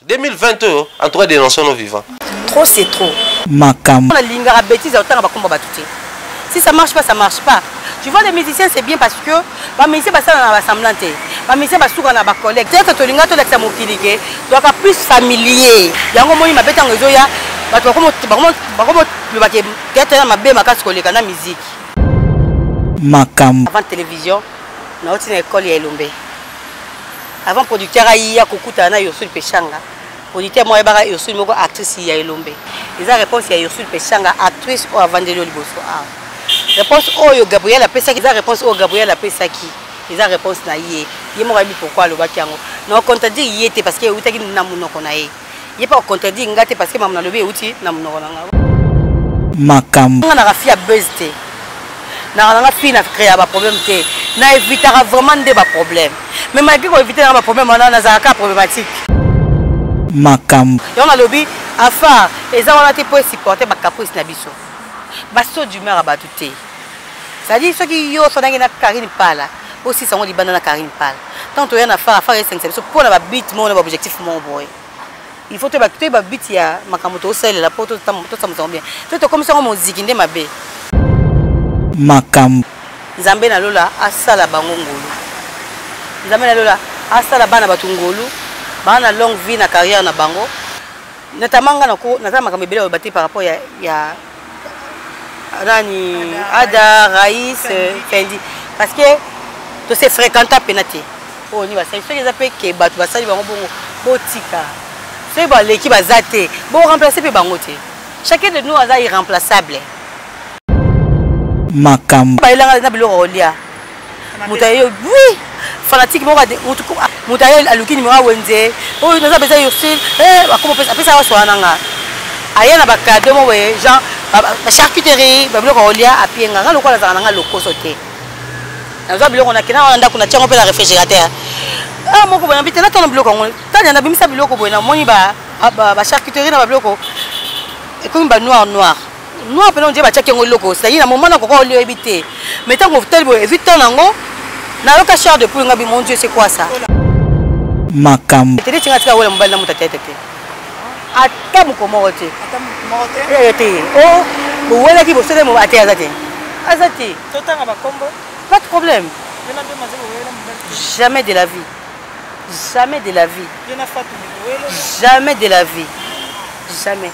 2022, en tout cas, dénonçons nos vivants. Trop, c'est trop. Makam. On a l'ingara bêtise autant à combat batouté. Si ça marche pas, ça marche pas. Tu vois, les musiciens, c'est bien parce que les musiciens, ça va semblant. Les musiciens, ça va être collègue. C'est-à-dire que tu as un mokilike, tu as plus familier. Il y a un moment où il m'a bêté en réseau, il y a un musique. Makam. Avant télévision, on a une école à Elombe. Avant producteur, il y a Kokutana Yosul Pechanga. Producteur, moi, il y a une actrice à Elombe. Les réponses, il y a Yosul Pechanga, actrice ou avant de l'Oliboso. Réponse au Gabriel a Pesaki, la réponse au Gabriel a Pesaki. Les réponse na yé. Il m'a dit pourquoi le bakiango. Non, contredit y était parce que vous avez dit namuno konae. Il pas contredit ngate parce que maman le bé outil namuno konanga. Makam. On a fait buzzte. Na nga fi na créer ba problème té. Na évitera vraiment des problèmes. Mais malgré qu'on éviter un problème, on a un cas problématique. Makam. Et on a lobby à faire. Et ça on a été pour supporter ma caprice na biso. Basso d'humeur à batouté. C'est-à-dire ceux qui sont dans la Karine Pala, aussi sont dans la Karine Pala. Tant que tu as affaire à faire 5 pour la bite, mon objectif, mon boy. Il faut que tu aies bite, il y a ma camoto, celle la porte, tout ça me tombe bien. Tu es comme ça, mon zikinde ma bé. Makam. Zambé na lola, asala bangongolo. Zambé na lola, asala bana batungolo. Bana longue vie na carrière na bango. Notamment, na kamebele au bâti par rapport à Rani, Ada, Raïs, Fendi. Parce que tu sais fréquenter à Pénaté. Oh, on y va. C'est ce qu'ils appellent que Batou Bassali Bango Botika. C'est l'équipe à Zate. Bon, remplacer les Bangote. Chacun de nous est irremplaçable. Makam. Il a un billet au lia. Moutaye, oui. Fanatique, Moutaye, à l'ouki numéro Wenze. Oh, nous avons besoin de Yursil. Comment après ça va soit un anga. Aïe, n'a pas cadeau, genre. La charcuterie, le rolia à pied, on a le loco sauté. On a la réfrigérateur. Ah, mon copain, il y a un bloc. Il y a un bloc. Il y a une charcuterie dans le bloc. Et comme noir. Noir, on dit que c'est un loco. C'est-à-dire, à un moment, on a évité. Mais tant qu'on évite, on a un char de poule. Mon Dieu, c'est quoi ça? Makam. Attends, comment on dit? Oh, vous voyez qui vous savez mon atterrage. Azati. Pas de problème. Jamais de la vie. Jamais de la vie. Jamais de la vie. Jamais.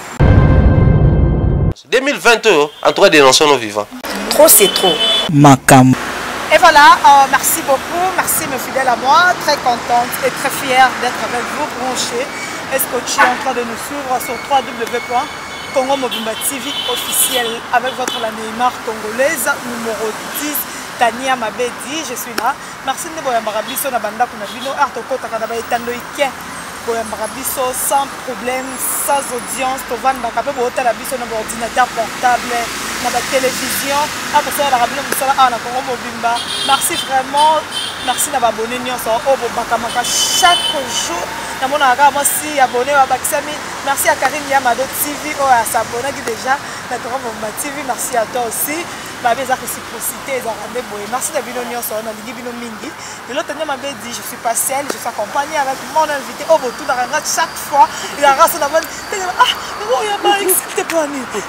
2022, en tout cas, dénonçons nos vivants. Trop, c'est trop. Makam. Et voilà, merci beaucoup, merci mes fidèles à moi, très contente et très fière d'être avec vous branchés. Est-ce que tu es en train de nous suivre sur www.Congo Mobimba TV officiel avec votre la Neymar congolaise, numéro 10, Tania Mabedi, je suis là. Merci de vous Marabiso na banda kuna bino artoko takana ba etando ike. Marabiso sans problème, sans audience, to vanda ka pe bo tala biso na ordinateur portable, na ba télévision, après ça la rabino musala na Congo Mobimba. Merci vraiment, merci na ba abonné nyonso o bo bakamaka chaque jour. Merci abonné à Baksami, merci à Karine Yamado TV, à s'abonner déjà, TV, merci à toi aussi. Merci de venir sur la Ligue Mingi. Et l'autre année, m'a dit, je suis pas seule, je suis accompagnée avec mon invité. Oh, tout dans la chaque fois, il a rassé la bonne. Ah, oh, il y a pas excité pour nous. Il y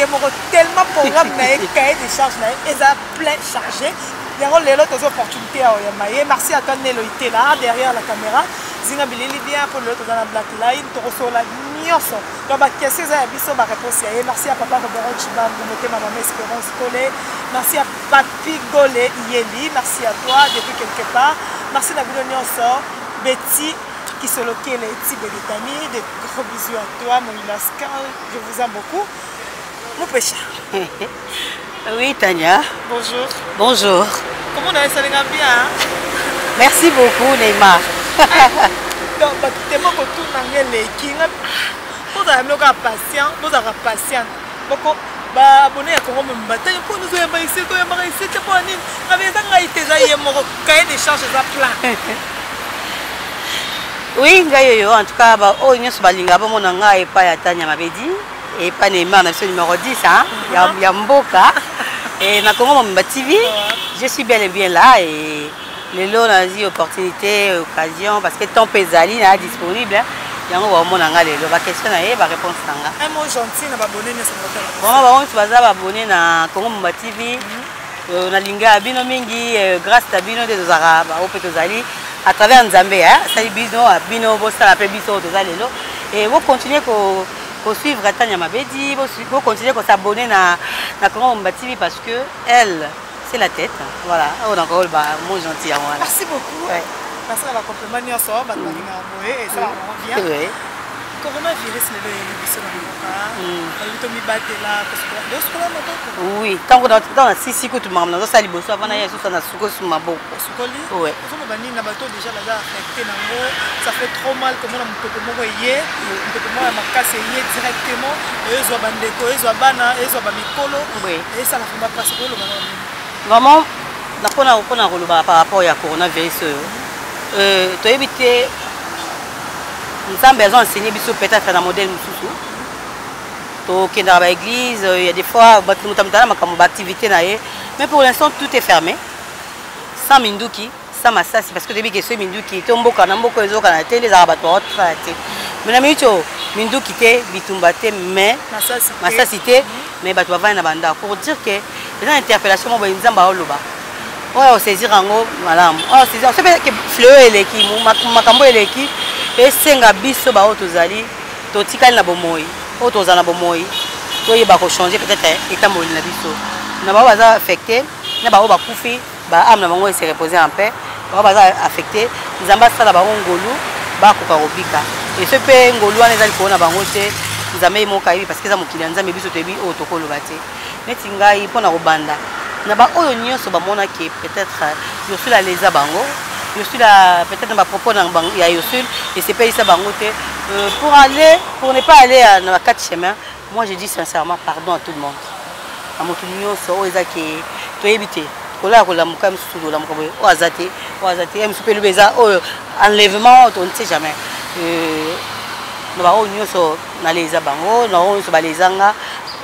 a tellement de programmes, cahier de charges, et ça plein chargé. Il y a des opportunités à Oyamaye. Merci à toi Nelo Ité là, derrière la caméra. Zinga Bilili bien pour l'autre dans la black line. Toroso la nyonso. Donc, qu'est-ce que vous avez réponse? Merci à Papa Robert Chiba, vous mettez ma maman Espérance Collet. Merci à Papi Golé Yeli. Merci à toi depuis quelque part. Merci à Bilo Nyonso. Betty qui se loquait les petits Belitami. Des gros bisous à toi, mon Ilaska. Je vous aime beaucoup. Mon péché. Oui, Tania. Bonjour. Bonjour. Comment on a essayé de bien? Merci beaucoup, Neymar. Donc, tellement que tout le monde est vous avez patient, vous avez patient. Donc, abonné à Congo Mobimba. Pour nous aimer ici, pour nous aimer ici, pour nous aimer mon cahier de charges à plat. Oui, en tout cas, oh, nous sommes mon anga et pas Tania Mabedi. Et pas Neymar, c'est le numéro 10, hein. Il y a Mboka. Et na Congo Mobimba TV, je suis bel et bien là. Et lelo nazi opportunité occasion parce que temps pesali na disponible yango ba mona nga lelo ba question na ye ba réponse nanga un mot gentil na ba abonné na Sangotala vraiment ba on baza ba abonné na Congo Mumba TV na linga bino mingi grâce à bino de tozaka ba ope tozali à travers Nzambe sali bino bo sala pe biso tozali lelo et vous continuez ko suivre Tanya Mabedi, vous continuez à s'abonner à Congo Mumba TV parce que elle c'est la tête. Voilà, on a encore le mot gentil à moi. Merci beaucoup. Ouais. Merci à la compliment de ça, et ça revient. Oui. Coronavirus, le virus dans le oui, tant que dans la six que tu m'as amené, ça libre, ça va naître sur la souko sur ma boue. Oui. Déjà là affecté ça fait trop mal comment on peut moyer, on peut moi casser directement et ils ont bandeko, ils ont bana, ils ont bamikolo. Oui. Et ça la fait pas passer pour le moment. Vraiment, on a relevé par rapport à coronavirus. Tu éviter nous avons besoin d'enseigner peut-être un modèle mususu. Donc dans l'église, il y a des fois nous activité mais pour l'instant tout est fermé. Sans Minduki, sans Massassi parce que depuis que c'est Minduki, tomboka namboko ezoka na télé za bato traité. Mais na micho Minduki té bitumbate mais Massassi té mais bato va na banda pour dire que les interpellations mo ba nzamba oloba. On saisir ango malamu. On saisir c'est que fleur eleki makambo eleki et senga biso ba otozali totikali na bomoi otozana bomoi toyeba ko changer peut-être etamoli na biso na ba baza affecté na ba ba kufi ba amna bango se reposer en paix ba baza affecté nzamba sala ba ngolu ba ko karobika et ce pe ngolu wana ezali ko na bango te nzambe moka yebi parce que za mokili nzambe biso tebi o tokolo bate neti ngai pona ko banda na ba oyo nyonso ba mona ke peut-être yo sula leza bango je suis là peut-être ma propos dans ya Yosul et c'est pas ça bangote pour ne pas aller dans la quatre chemins. Moi je dis sincèrement pardon à tout le monde. À mon tout mignon so ezaki to éviter. Kola kola muka msudo la muka o azate msupe le beza enlèvement on ne sait jamais. No ba o nyonso na leza bango na o so ba lezanga.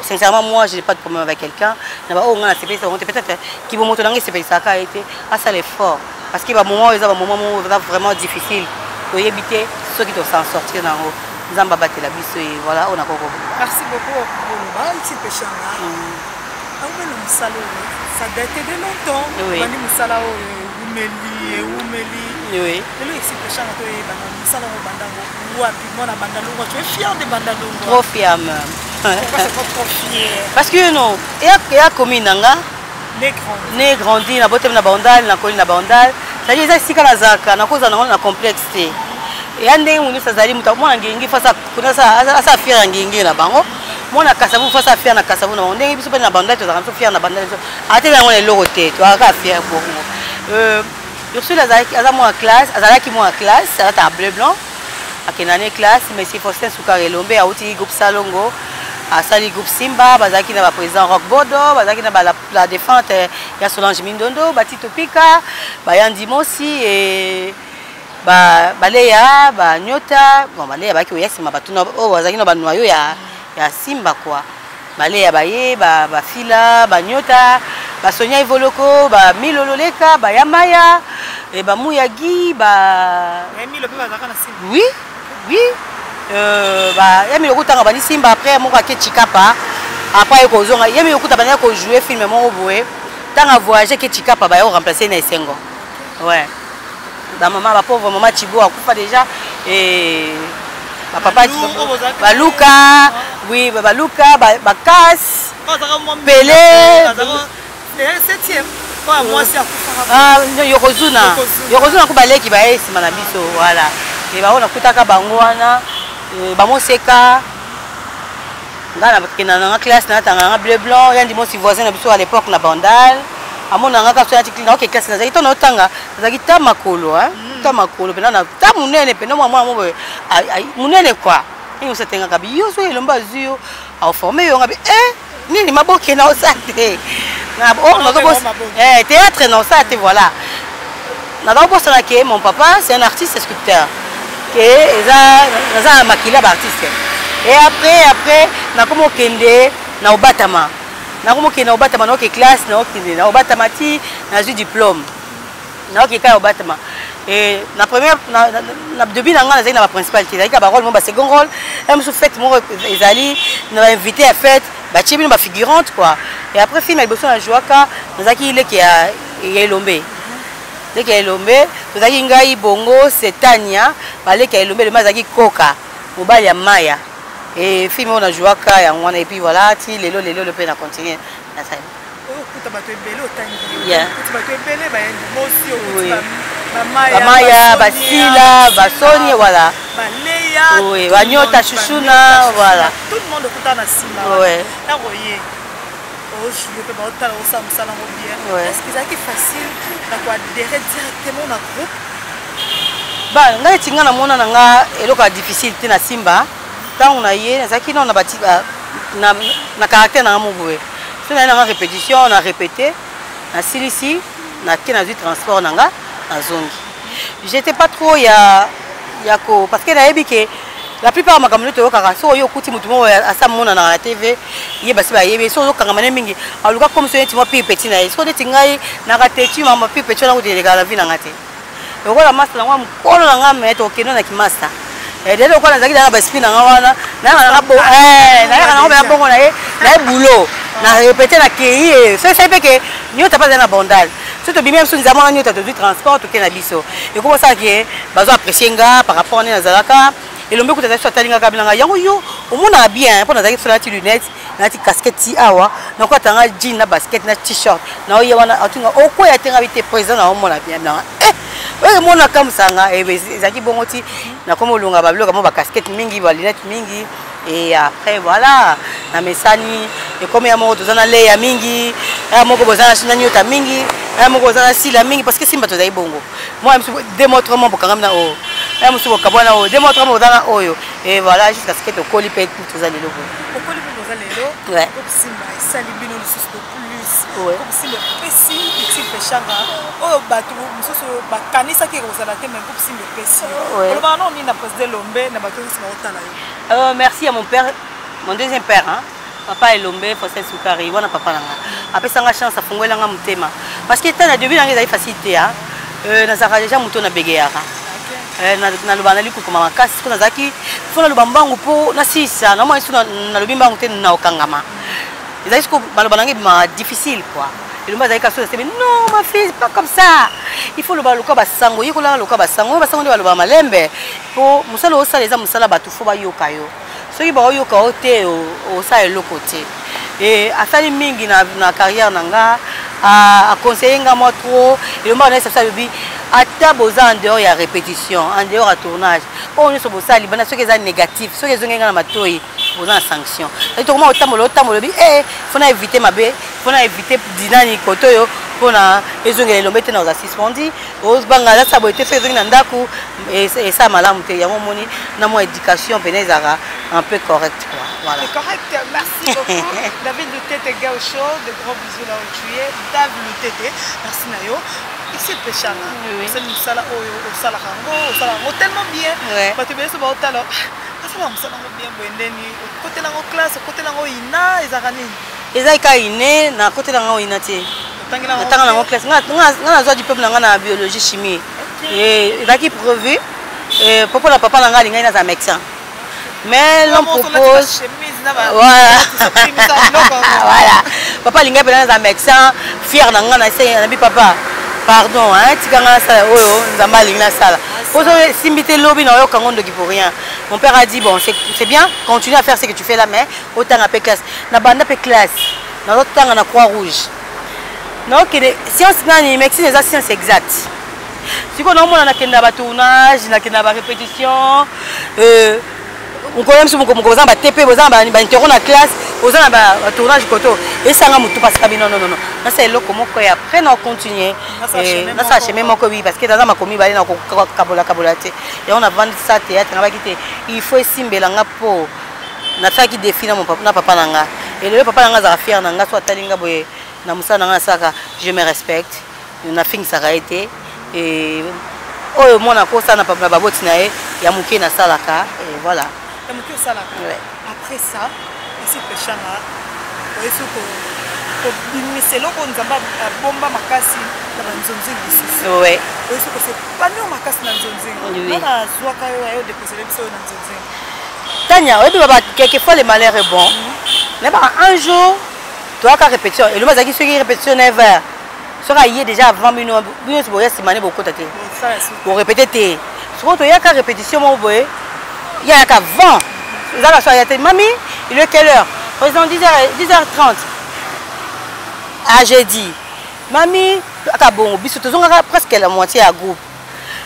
Sincèrement moi je n'ai pas de problème avec quelqu'un. Na ba o ngana c'est peut-être qui vont monter dans c'est ça a été à ça l'effort. Parce qu'il y a un moment vraiment difficile pour éviter ceux qui doivent s'en sortir dans le Zamba battre la bise et voilà on a compris. Merci beaucoup pour le bal, petit péché. Ça date de longtemps. Oui. Oui. Tu es fier de Bandalongo. Trop fier même. Pourquoi c'est pas trop fier? Parce que non, il y a comme né grandi na botem na bandal na koli na bandal ça dit ça sika na zaka na koza na complexe et ande munu sazali muta mwana ngingi fasa kuna sa fier ngingi na bango mwana kasavu fasa fier na kasavu na ndenge biso na bandal to za fier na bandal ate na ngone lokote to aka fier bongo je suis là à moi en classe azalaki moi en classe ça ta bleu blanc akenane classe monsieur Faustin Soukarelombe a uti groupe Salongo à Sali groupe Simba, bazaki na ba président Rock Bodo, bazaki na ba la défense ya Solange Mindondo, Batito Pika, ba Yandi Mosi et ba Baleya, ba Nyota, bon Baleya ba ki oyasi ma batuna o bazaki na ba noyo ya Simba quoi. Baleya ba ye ba Fila, ba Nyota, ba Sonia Ivoloko, ba Milololeka, ba Yamaya et ba Muyagi, ba Milo pe bazaka na Simba. Oui, oui. Yami yokutanga bani Simba après mon ka Chikapa après ko zonga yami yokuta bani ko jouer film mon boé tanga voyager ke Chikapa ba yo remplacer na Esengo ouais ba maman ba pauvre maman Chibo akufa déjà et ba papa ba Luka oui ba Luka ba Kas Pelé septième quoi moi c'est akufa Yokozuna ko baleki ba esima na biso voilà et ba on akutaka bango wana Bamoseka dans la classe na bleu blanc yandi mo si voisin na biso à l'époque na bandal amona ngaka so yati na classe na zaki to na tanga zaki ta makolo tamakolo pena na ta munene pena mwa mo munene quoi iyo setenga kabi yo so elomba zio au former yo ngabi nini maboke na osate na théâtre na osate voilà na donc ça que mon papa c'est un artiste sculpteur que ça maquillé artiste et après na comme kende na obatama na comme kende obatama na classe na kende na obatama ti na diplôme na qui est au bâtiment et la première na début na ngana na principalité na ba rôle mon ba second rôle et me fait mon ezali na invité à fête ba tchibino ba figurante quoi et après film avec bosso na joaka nazaki ile qui a Elombe dès qu'il Elombe nazaki ngai bongo c'est Tania balé qui Elombe le mazaki koka mobali ya Maya et film on a jouaka ya ngwana et puis voilà ti lelo le pe na continuer na ça Maya, Basila, Basoni, voilà. Oui, Wanyota, Chouchouna, voilà. Tout le monde est dans Sima. Oui. Est-ce que c'est facile d'adhérer directement dans le groupe? Bah, ngai tinga na mona nanga eloko difficile te na Simba. Tant on a yé, zaki na bati na caractère na moboué. Si on a une répétition, on a répété. Na silisi, na kena du transport nanga na zongi. J'étais pas trop parce que la plupart de ma communauté so yo kuti mutu mo asa mona na TV, ye basi ba yebe so zo kanga mingi. Aluka comme so yeti mo petit na so de tingai na katetu mama petit na ngudi la vie na ngate. Yoko la master na ngwa mkono na ngame to keno na kimasta. Dès qu'on a dit na baspi na ngwana na bo na bongo na ye na boulot na répéter na kei c'est fait que nous t'as pas dans abondal surtout bien si nous avons nous t'as du transport tout na biso et comment ça que bazo apprécier nga par rapport à zalaka et l'ombe que tu as soit talinga kabinanga yango yo au monde a bien pour na zaki sur la lunettes na ti casquette ti awa na ko tanga jean na basket na t-shirt na o yawana atunga oko ya tenga bité présent na o mona bien na oui, mon akam sanga et zaki bongoti na komo lunga ba bloka mo ba casquette mingi ba lunettes mingi et après voilà na mesani et comme ya mo tozana le ya mingi ya moko bozana china nyota mingi ya moko bozana sila mingi parce que simba tozai bongo moi je démontrement pour quand même na o ya musu kabwana o démontrement bozana oyo et voilà jusqu'à ce que to koli pet tozali logo o koli pet tozali lo ouais comme simba sali bino le sus plus ouais comme si le pesi petit pechanga o batu mususu bakanisa ki kozala te même comme si le pesi o ba non ni na président Lombe na batu sima otala yo merci à mon père mon deuxième père hein papa Elombe Fossel Soukari wana papa nanga apesanga chance afungwela nga mutema parce que tana début nanga ezali facilité hein na zaka déjà muto na begeyaka na lubana liku kuma makasi kuna zaki fona lubambangu po na sisa na moi suna na lubimbangu te na okangama ezali ko balobana ngi difficile quoi et le mazaka so c'est non ma fille c'est pas comme ça il faut le baloka basango yikola loka basango basango de baloba malembe po musala osala eza musala batu fo ba yoka yo soki ba yoka ote o sa eloko te et afali mingi na carrière nanga a conseiller nga moi trop et le mona ça bi ata boza en dehors ya répétition en dehors à tournage on est sur bosali bana soki eza négatif soki ezongenga na matoi boza sanction et to comment otamolo bi faut na éviter mabe faut na éviter dinani kotoyo pona ezongela Elombe te na za suspendi ozbanga la sabo été fait na ndaku et ça malamu te ya moni na mo éducation penezara un peu correct quoi voilà c'est correct merci beaucoup David Lutete Gaucho de gros bisous là où tu es David Lutete merci nayo ici péchana c'est une sala au sala rango tellement bien parce que bien ça va au talent ça va bien bendeni côté la classe côté la ina ezarani ezaka ine na côté la ina te tanga na classe nga zo du peuple na biologie chimie et ezaki prévu et papa na linga na za médecin mais l'on propose voilà voilà papa linga pena za médecin fier na nga na essayer na bi papa pardon hein tikanga sala oyo nzamba linga sala ozo simbité lobi na yo kangondo ki pour rien mon père a dit bon c'est bien continue à faire ce que tu fais là mais autant à classe na banda pe classe na l'autre tanga na croix rouge donc science nani médecine les sciences exactes si on a na kenda ba tournage na kenda ba répétition on connaît sur mon composant ba TP bozan ba interro na classe bozan ba tournage koto et ça nga mutu parce que non na c'est le comment quoi après on continue na ça chemin mon oui parce que dans ma commis ba na kabola te et on a vendu ça théâtre na ba kité il faut simbela nga po na ça qui définit mon papa nanga et le papa nanga za fier nanga soit talinga boye na musa nanga saka je me respecte na fin ça a été et oh mon a ça na papa baboti na ya muke na salaka et voilà après ça ici péchanga c'est loko nzamba bomba makasi na nzonzi lisusu. Ouais. Parce que c'est pas nous makasi na nzonzi. Oui. Na zwaka yo déposer biso na nzonzi. Tania, oui, quelquefois le malheur est bon. Mais un jour, tu as qu'à répétition. Et le mazaki ceux qui répétition 9 heures. Sera hier déjà avant minuit, minuit c'est c'est mané beaucoup tâter. Pour répéter tes. Souvent tu as qu'à répétition mon boy. Il y a qu'à 20. Ils ont la soirée mamie, il est quelle heure? Président 10h30. Ah j'ai dit. Mamie, à bon, biso tous on a presque la moitié à groupe.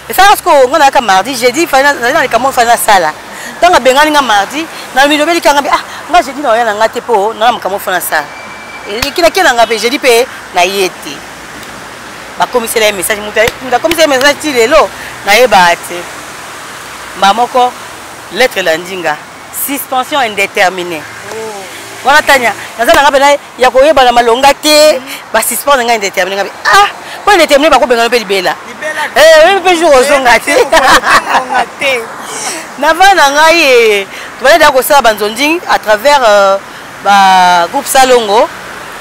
Et ça parce qu'on a qu'à mardi, j'ai dit dans les camons faire la salle. Dans la bengali nga mardi, na mi lobeli kanga bi ah, nga j'ai dit na yana ngate po, na mkamo faire la salle. Et kila kila nga pe j'ai dit pe na yete. Ba commissaire message muta commissaire message ti lelo na yeba ate. Mamoko lettre landinga, suspension indéterminée. Voilà Tania, nazana nga pe na ya ko yeba na malonga te, ba suspension nga indéterminée nga bi ah, ko indéterminé ba ko benga pe libela. Oui, pe jour ozonga te. Nava na ngai tu vas dire que ça banzonding à travers ba groupe Salongo,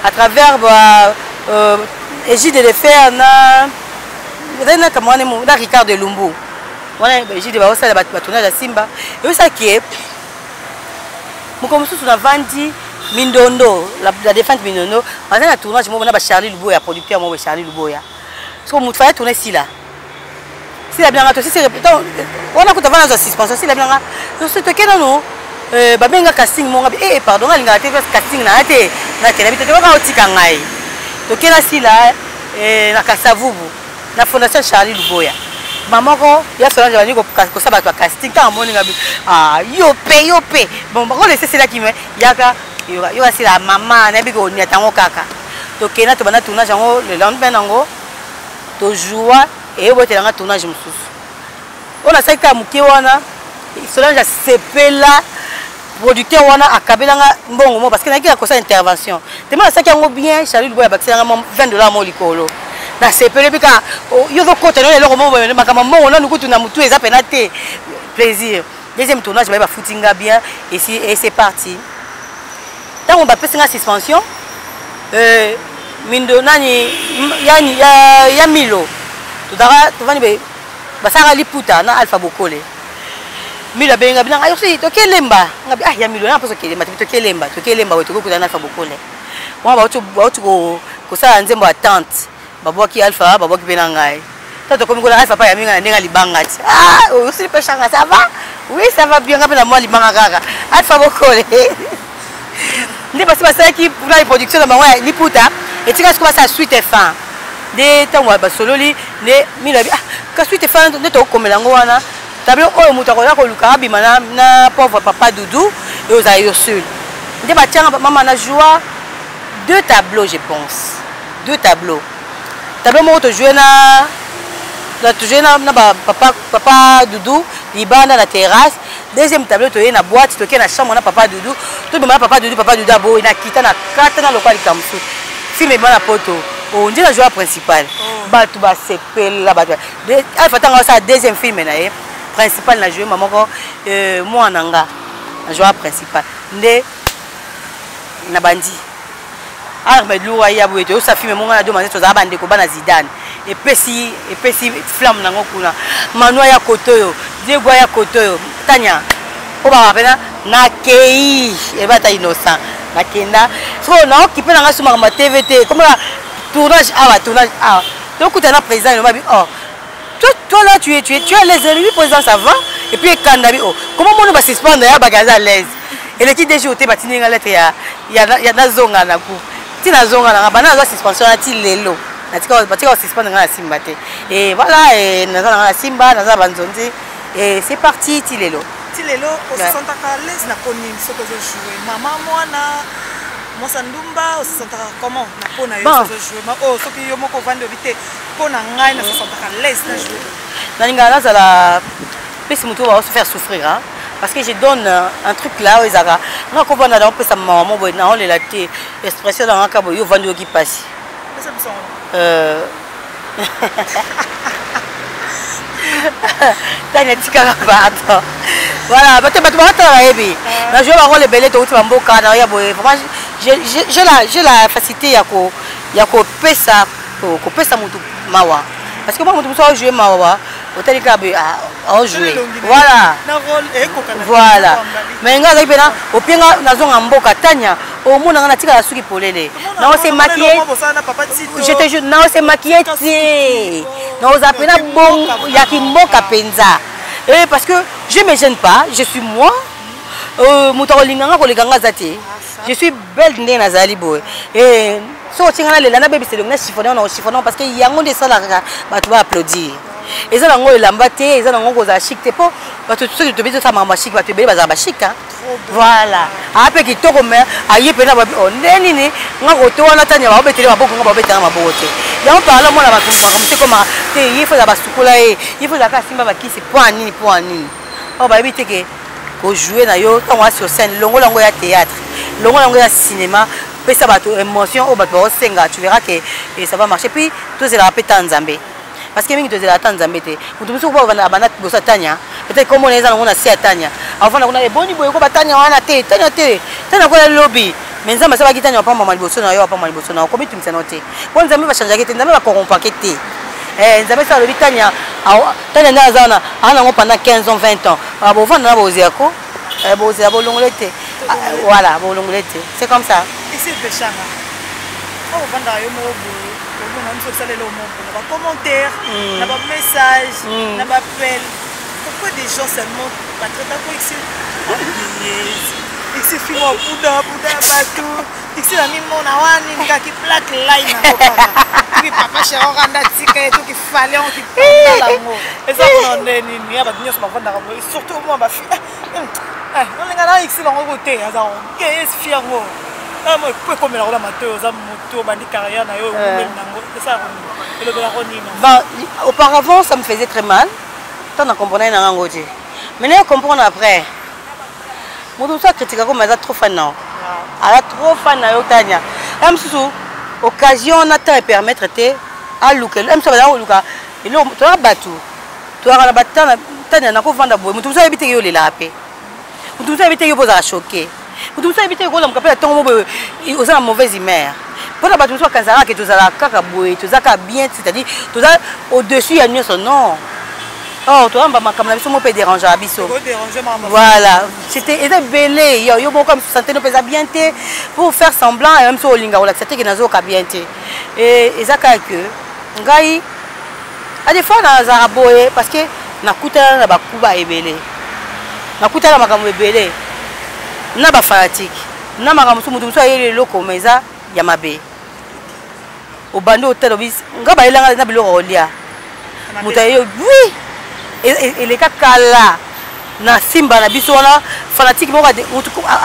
à travers ba Égide de faire na comme on est Ricardo Lumbu. Voilà Égide ba osala ba tournage à Simba. Et ça qui est mon comme sous na vandi Mindondo, la défense Mindondo, on a un tournage moi na Charlie Luboya, producteur moi Charlie Luboya. Parce que mon travail tourner ici là. Si la bien aussi c'est répétant on a coûté dans la suspension si la bien c'est que non ba benga casting mon pardon alinga te casting na te na te habite ko ka otika ngai to kela si la na Kasavubu na fondation Charlie Luboya maman ko ya Solange bani ko saba to casting ta moni ngabi ah yo pe bon ba ko laisser c'est là qui me yaka yo si la maman na bi ko ni atango kaka to kena to bana tournage ngo le lendemain ngo to joie et vous êtes dans un tournage mususu. On a ça qui a muké wana, Solange a sepela producteur wana a kabelanga mbongo parce que na qui a kosa intervention. Tellement ça qui a bien Charlie Luboya bakisanga $20 mo likolo. Na sepela bika yo zo côté no le mo makama mbongo na nukutu na mutu eza penate plaisir. Deuxième tournage ba footinga bien et c'est parti. Tant on va passer en suspension mindo nani yani ya Milo. Tu vas dire, basara liputa na Alpha Bokole. Milo benga bina ayo si to kelemba. Ngabi ah ya Milo na poso kelemba to kelemba wetu ko na Alpha Bokole. Moi ba tu ko sala nzembo attente. Babwaki Alpha, babwaki bena ngai. Tato komi ko na Alpha pa ya minga na libanga ti. Ah, aussi pechanga ça va? Oui, ça va bien ngabi na moi libanga kaka. Alpha Bokole. Ndi basi basala ki pour la production na bango liputa et tika ce ko ça suite et fin. De temps wa basololi ne milabi ah ka suite fa ne to komelango wana tabio oyo muta ko ya ko luka bima na pauvre papa Doudou et aux ayosul de batianga maman na joie 2 tableaux je pense 2 tableaux mo to jouer na papa Doudou libanda na terrasse deuxième tableau to na boîte to ke na chambre na papa Doudou to bima papa Doudou abo na kita na kata na lokali kamsu filme bana poto on dit la joie principale. Batu ba sepela batu. Alpha tanga ça deuxième film na ye. Principal na jouer maman ko moi nanga. La joie principale. Nde na bandi. Ahmed Loua ya boueto ça film mon na do manzi to za bande ko bana Zidane. Et pesi flamme nango kuna. Manwa ya kotoyo, Diego ya kotoyo. Tanya. O ba pena na kei e bata innocent. Na kenda. So na occupé na suma ma TVT. Comme tournage ah donc tu es là président il m'a dit oh toi là tu es les ennemis président ça va et puis kandabi oh comment on va suspendre ya bagaza à l'aise et le qui déjà oté batini nga lettre ya na zonga na ku ti na zonga na bana za suspension na ti lelo na tika batika suspendre nga na Simba te et voilà et na za na Simba na za banzonzi et c'est parti ti lelo on se sent à l'aise na koni ce que je jouer maman moi na moi ça ndumba se sent comment na pona yo jouer oh ce qui yo moko vendre vite pona ngai na se sent à l'aise na jouer na ninga na la pesi mutu va se faire souffrir hein parce que je donne un truc là aux ara na ko bana on peut ça maman boy na on les laté expression dans ka boy yo vendre qui passe Tanya tika bato voilà bato ba ebi na je ba role belé to uti mboka na ya boy vraiment j'ai la facilité ya ko pesa mutu mawa. Parce que moi, je joue mawa. Autant que à jouer. Voilà. Voilà. Mais nga zaïbe na opienga nazo ngamboka tanya au monde na tika la suki polele. Na on s'est maquillé. Je te jure, na on s'est maquillé ti. Na on zapena bon ya kimboka penza. Et parce que je me gêne pas, je suis moi. Mutaolinganga ko leganga zati. Je suis belle ndé na zali boy. Et so tingana le lana bébé c'est le chiffonnant parce que yango de ça là ba tu vas applaudir. Et ça nango elamba te, et ça nango koza chic te po ba tu ceux qui te bise ça mama chic ba te bele ba chic hein. Voilà. Après qui to comme aye pena ba oneni ni nga ko to wana tanya ba betele ba boko nga ba betela ma bote. Ya on parle moi la ba comme c'est comme te il faut la ba sukula il faut la ka simba ba ki c'est point nini. Oh ba ebite ke ko jouer na yo quand on sur scène longo longo ya théâtre, longo longo ya cinéma. Ça va être émotion au bateau senga tu verras que ça va marcher puis tout c'est la pétan nzambe parce que mingi tout c'est la nzambe te mutu musu ko bana bana bosa tanya peut-être comme on est dans on a si tanya avant on a boni boy ko batanya wana te tanya ko lobby mais nzambe ça va kitanya pa mama liboso na yo pa mama liboso na ko bitu msana te ko nzambe va changer te nzambe va corrompre te nzambe ça lobby tanya na zana ana ngo pendant 15 ans 20 ans abo vanda na bozi yako bozi abo longolete voilà bo longolete c'est comme ça. Ici le changa. On va vendre yo mo boy. On va faire ça le mo. On va commentaire, on va message, on va appel. Pourquoi des gens seulement pas très d'accord ici? Ici fimo puda bateau. Ici la mimi mona wani ngaki black line na kopana. Qui papa chéro randa tika tout qui fallait on qui panda la mo. Et ça on est ni aba dinyo so vendre mo surtout moi ba fi. On est là ici dans côté azar. Qu'est-ce fier mo? Ah moi peux comme la amateur za moto bandi carrière na yo c'est ça le ben auparavant ça me faisait très mal tant on comprenait na ngoti mais là comprendre après moi tout ça critique comme ça trop fan non ala trop fan na yo tanya même sous occasion na temps permettre te à luka même ça va luka et là tu as battu tu as la batana tanya na ko vanda boy mutu ça habiter yo le lapé mutu ça habiter yo poza choquer. Tout ça éviter que l'on capte ton aux en mauvaise humeur. Pour la battre soit kanzara que tous à la kakaboué, tous à bien, c'est-à-dire tous à au-dessus il y a son nom. Oh, toi on va comme la mission peut déranger à biso. Voilà, c'était belé, yo bon comme santé no pesa bien té pour faire semblant et même sur linga ou l'accepter que nazo ka bien té. Et ça que ngai a des fois na zaraboé parce que na kuta na bakuba ebelé. Na kuta na makambo ebelé. Na ba fanatique na makamusu mutu musu ayele loko meza ya mabe obando hotel bis ngaba elanga na biloko olia mutu ayo oui ele kakala na simba na biso wana fanatique moko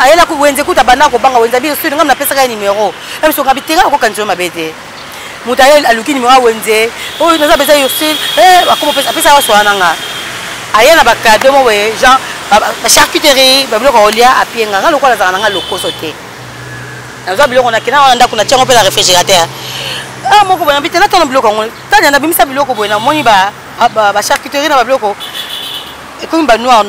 ayela ku wenze kuta bana ko banga wenza biso ngam na pesa ka numéro même so ngabitera ko kanjo mabete mutu ayele aluki numéro wenze o naza beza yo sil akomo pesa wa swana nga ayena ba cadeau mo we Jean la charcuterie biloko olia apienga nga lokola za nga lokoso te nazo biloko na kina wana ndako na tiango pe la réfrigérateur moko bona bitela tona biloko ngo tanya na bimisa biloko bona moni ba charcuterie na ba biloko et comme ba noir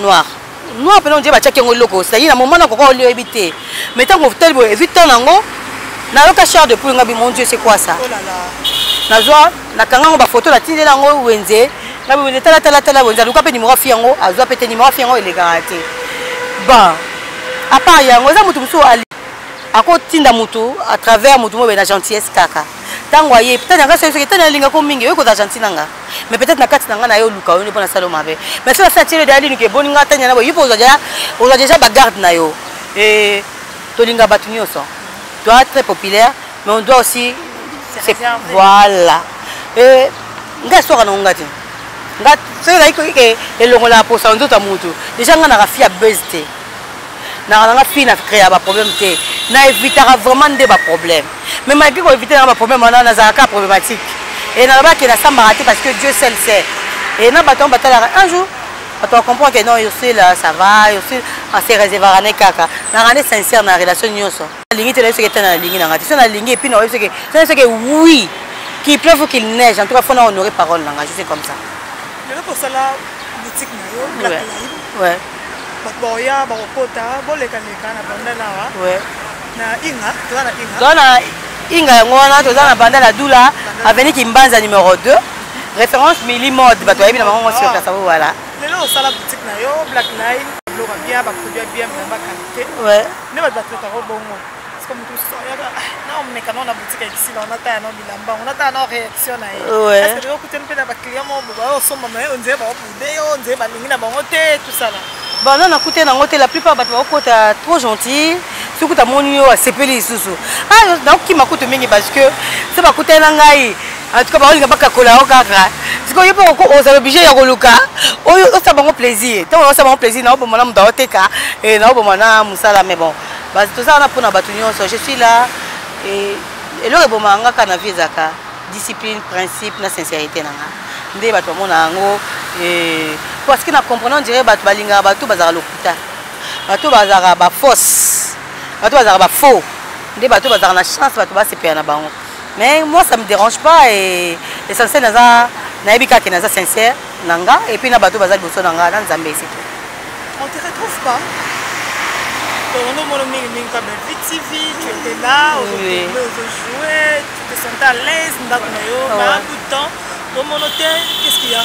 pe on dit ba tchakengo loko ça y na moment na ko olio ebité mais tant qu'on tel bo évite nango na loka cher de pour nga bi mon Dieu c'est quoi ça oh là là nazo na kanga ba photo la tindela ngo wenze na bi wenze tala wenze luka pe numéro fiango azo pe numéro fiango ele garanti bon à part yango za mutu muso ali ako tinda mutu à travers mutu mo be na gentillesse kaka tango aye peut-être nga c'est que tana linga ko mingi yo ko da gentil nanga mais peut-être na kati nanga na yo luka yo ne pona salo mabe mais ça ça tire de ali que boni nga tanya na bo yupo on a déjà bagarde na yo et to linga batu nyoso doit être très populaire mais on doit aussi voilà et nga soka na ngati nga c'est là que elongo la posa ndoto mutu déjà nga na rafia bezte na nga fina créer ba problème té na évitera vraiment des problèmes mais malgré qu'on éviter un problème on a un cas problématique et na ba que na samba raté parce que Dieu seul sait et na baton batala un jour on comprend que non aussi là ça va aussi assez réservé na kaka na rendre sincère na relation nyoso lingi te ce que tu na lingi na ngati so na lingi et puis non c'est que oui qu'il pleuve ou qu'il neige en tout cas faut honorer parole là je sais comme ça le pour cela boutique na yo ouais boya ba kota boleka leka na banda na wa ouais na inga dona inga yango wana toza na banda la doula avenue Kimbanza numéro 2 référence Mili Mode bato yebi na bango sur place voilà lelo sala boutique na yo Black Line bloga bien ba produit bien ba qualité ouais ne ba bato ta bongo parce que mutu so ya na on meka na boutique ici là on ata na bilamba on ata na réaction na ouais est-ce que yo kutem pe na ba client mo ba so mama on dirait ba bude on dirait ba lingi na bango te tout ça là bon non na kuté na ngote la plupart bato ba kota trop gentil surtout ta moni yo sepeli susu ah donc ki makuto mingi parce que c'est ba kuté na ngai en tout cas ba olinga baka kola o kaka siko yo poko oza obligé ya koluka oyo ça bango plaisir donc ça bango plaisir na obomana muda oteka et na obomana musala mais bon bah tout ça on a pour na batu nyonso je suis là et eloko bomanga kana viezaka discipline principe na sincérité nanga nde bato mona ngo et parce que na comprendre on dirait bato balinga bato bazaka lokuta bato bazaka ba fausse bato bazaka ba faux nde bato bazaka na chance bato ba sepia na bango mais moi ça me dérange pas et l'essentiel naza naibika ke naza sincère nanga et puis na bato bazali boso nanga na nzambe c'est tout. On te retrouve pas. On a mon ami comme TV, tu étais là, on jouait, tu te sentais à l'aise, on a un bout de temps. Dans mon hôtel, qu'est-ce qu'il y a?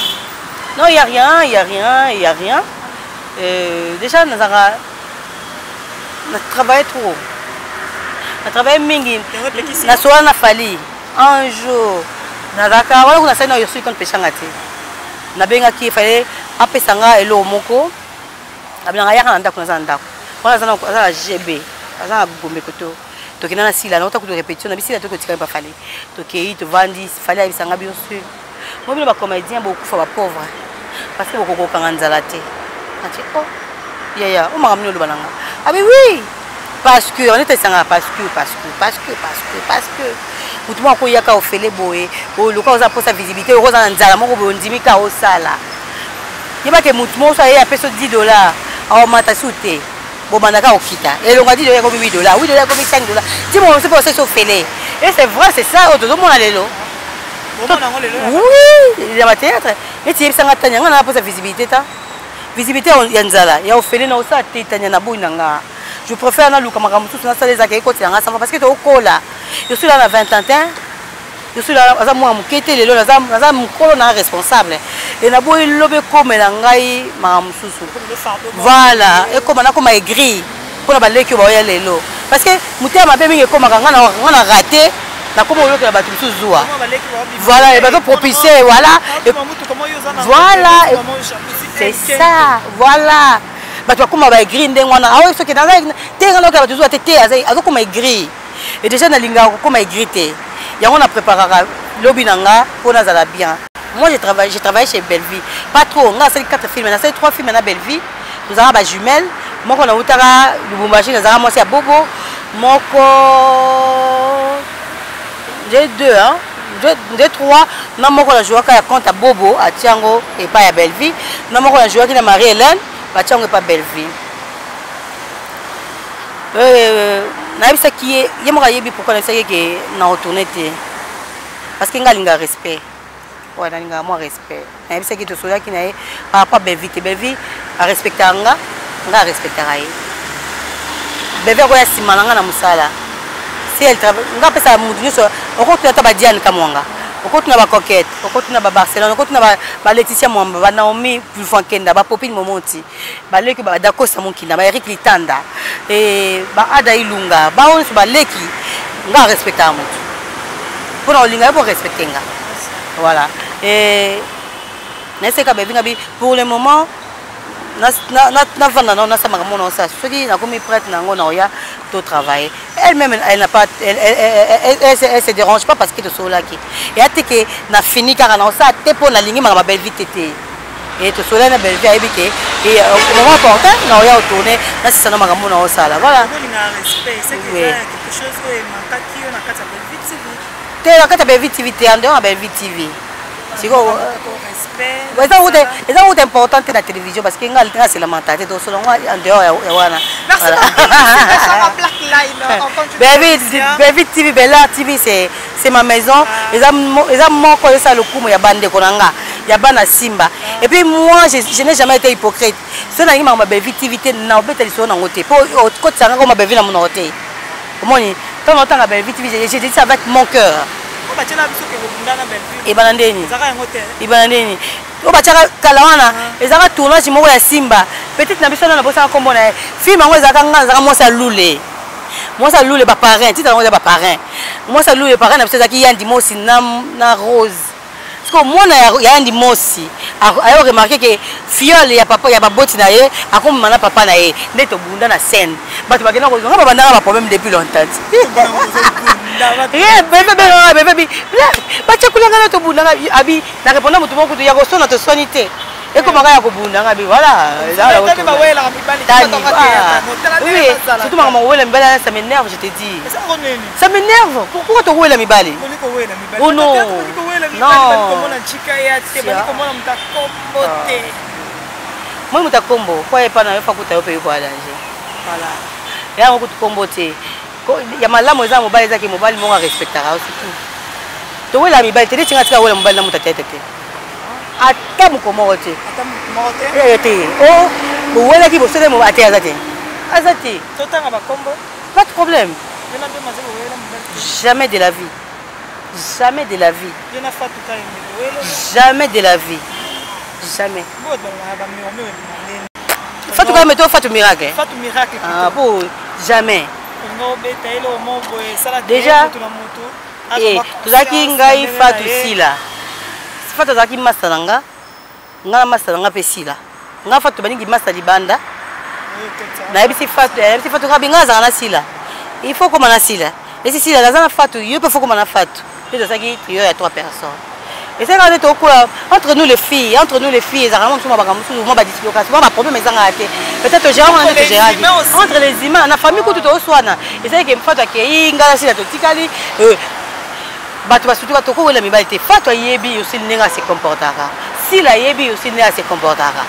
Non, il y a rien. Déjà, on travaille trop. On travaille mingi. On a fallu un jour. On a fait un jour qu'on peut changer. On a fait un jour moko. On a fait un jour. On a un GB. On a un gourmet. Donc il y a aussi la note de répétition. On a aussi la pas fallu. Donc il te vendit, fallait avec ça bien sûr. Moi je suis comédien beaucoup fois pauvre. Parce que beaucoup quand on zalate. On dit oh, ya, on m'a ramené le balanga. Ah mais oui. Parce que on était sans parce que tout le monde a qu'à offrir les boys au local on a pour sa visibilité on a nzala moko on dit mi ka osala il va que mutumo ça y a peso $10 au mata souté bon bandaka okita et on a dit $8 $8 comme $5 dis moi c'est pour ça s'offrir et c'est vrai c'est ça au tout le monde a lelo oui il y a théâtre et tu es sans attendre on a pour sa visibilité ta visibilité ya nzala ya offrir na osa titanya na boy nanga. Je préfère na luka makamu tout na les accueillir côté nga ça parce que to kola je suis là à 20 ans je suis là à moi mukete lelo na mukolo na responsable et na boy lobe comme na ngai makamu susu voilà et comme na comme aigri pour ba leki ba ya lelo parce que muté ma be mingi comme nga na raté na comme oloke na batu susu wa voilà et ba propulser voilà c'est ça voilà bato bakoma ba gris ndenge wana awo soki na tenga loka bato zo tete azokoma gris et déjà na linga kokoma gris te yango na préparera lobi nanga pona za la bien. Moi j'ai travaillé chez Belleville pas trop nga c'est 4 films na c'est 3 films na Belleville nous avons ba jumelles moko na utara Lubumbashi na zara moi c'est Bobo moko j'ai 2 hein j'ai 3 na moko la jouaka ya compte à Bobo à Tiango et pas à Belleville na moko la jouaka na Marie-Hélène Bachang pas Belleville. Naïbisa qui est, il y a yebi pourquoi na saki que na retourner te. Parce que ngalinga respect. Ouais, ngalinga moi respect. Naïbisa qui te soya qui na par rapport Belleville a respecter nga respecter ai. Belleville ko ya simananga na musala. Si elle travaille, nga pesa mudu so, on continue ta ba Diane Kamwanga. On continue ba Coquette, on continue ba Barcelone, on continue ba Laetitia Mwamba, ba Naomi Fulfankenda, ba Popine Momonti, ba Leki ba Dakosa Monkina, ba Eric Litanda et ba Ada Ilunga, ba on ba Leki nga respecter mutu. Pour on linga pour respecter nga. Voilà. Et n'essaie pas bi pour le moment na vanda na sama mona ça ce qui na comme prête na ngona oya to travailler elle-même elle n'a pas elle se dérange pas parce que de sola qui et ati que na fini car na ça te pour la ligne ma belle vite et to sola na belle vie et au moment important na oya tourner na c'est ça na mona osa là voilà respect c'est quelque chose que manka qui on a kata belle vite te la kata belle vite TV en dehors belle vite TV c'est quoi respect c'est où important la télévision parce que c'est la mentalité donc selon moi en dehors et voilà Belleville TV Bella TV c'est ma maison ils ont mon collègue ça le coup il y a bande konanga il y a bana Simba et puis moi je n'ai jamais été hypocrite ce n'a ma Belleville TV na obeta liso na ngote pour côté ça comme Belleville na mon hôtel comment Tant en temps, vite, j'ai dit ça avec mon cœur. Et banandeni. Et banandeni. O bachaka kalawana. Ezaka tournage moko ya Simba. Peut-être na biso na bosa kombo na film ngo ezaka ngana moi ça loulé. Moi ça loulé ba parrain, titre ngo ba parrain. Moi ça loulé parrain na biso ezaki Yandi Mosi na Rose. Parce que moi na Yandi Mosi ayo remarqué que fiole ya papa ya baboti na ye akomi mana papa na ye ndeto bunda na scène. Bato bakena ko nga babanda ba problème depuis longtemps. Bébé, bacha kulanga to bunda abi na répondre mutu moko ya kosona to soinité. Et comment ya ko bunda ngabi voilà. Oui, surtout maman wela mibala ça m'énerve, je te dis. Ça m'énerve. Pourquoi to wela mibali? Oh non. Non. Moi muta kombo, kwa epa na yofa kuta yope yuko danger. Voilà. Ya ngo kutukombote. Ya malamu eza mobali ezaki mobali monga respectera aussi tout. To wela mibali tete tinga tika wela mobali na muta tete. Ata mukomote. Ata mukomote. Ete. Oh, wela ki bosele mo ate azate. Azate. Totanga ba kombo. Pas de problème. Jamais de la vie. Jamais de la vie. Jamais de la vie. Jamais. Fatou quand même toi Fatou miracle. Fatou miracle. Ah bon, jamais. Déjà. Eh, tozaki ngai Fatou sila. Fatou zaki masalanga. Nga masalanga pe sila. Nga Fatou baningi masali banda. Na yebisi Fatou kabinga zana sila. Il faut comme na sila. Et si la zana Fatou, il peut faut comme na Fatou. C'est ça qui il y a 3 personnes. Et c'est là entre nous les filles, généralement tout le monde dislocation, pas problème mais ça peut-être généralement entre les humains, la famille tout au soin. Et c'est que Fatou qui ngala sila to tikali batu basutu ba toko wela mibalité Fatou yebi aussi nenga se comportera. Si la yebi aussi nenga se comportera.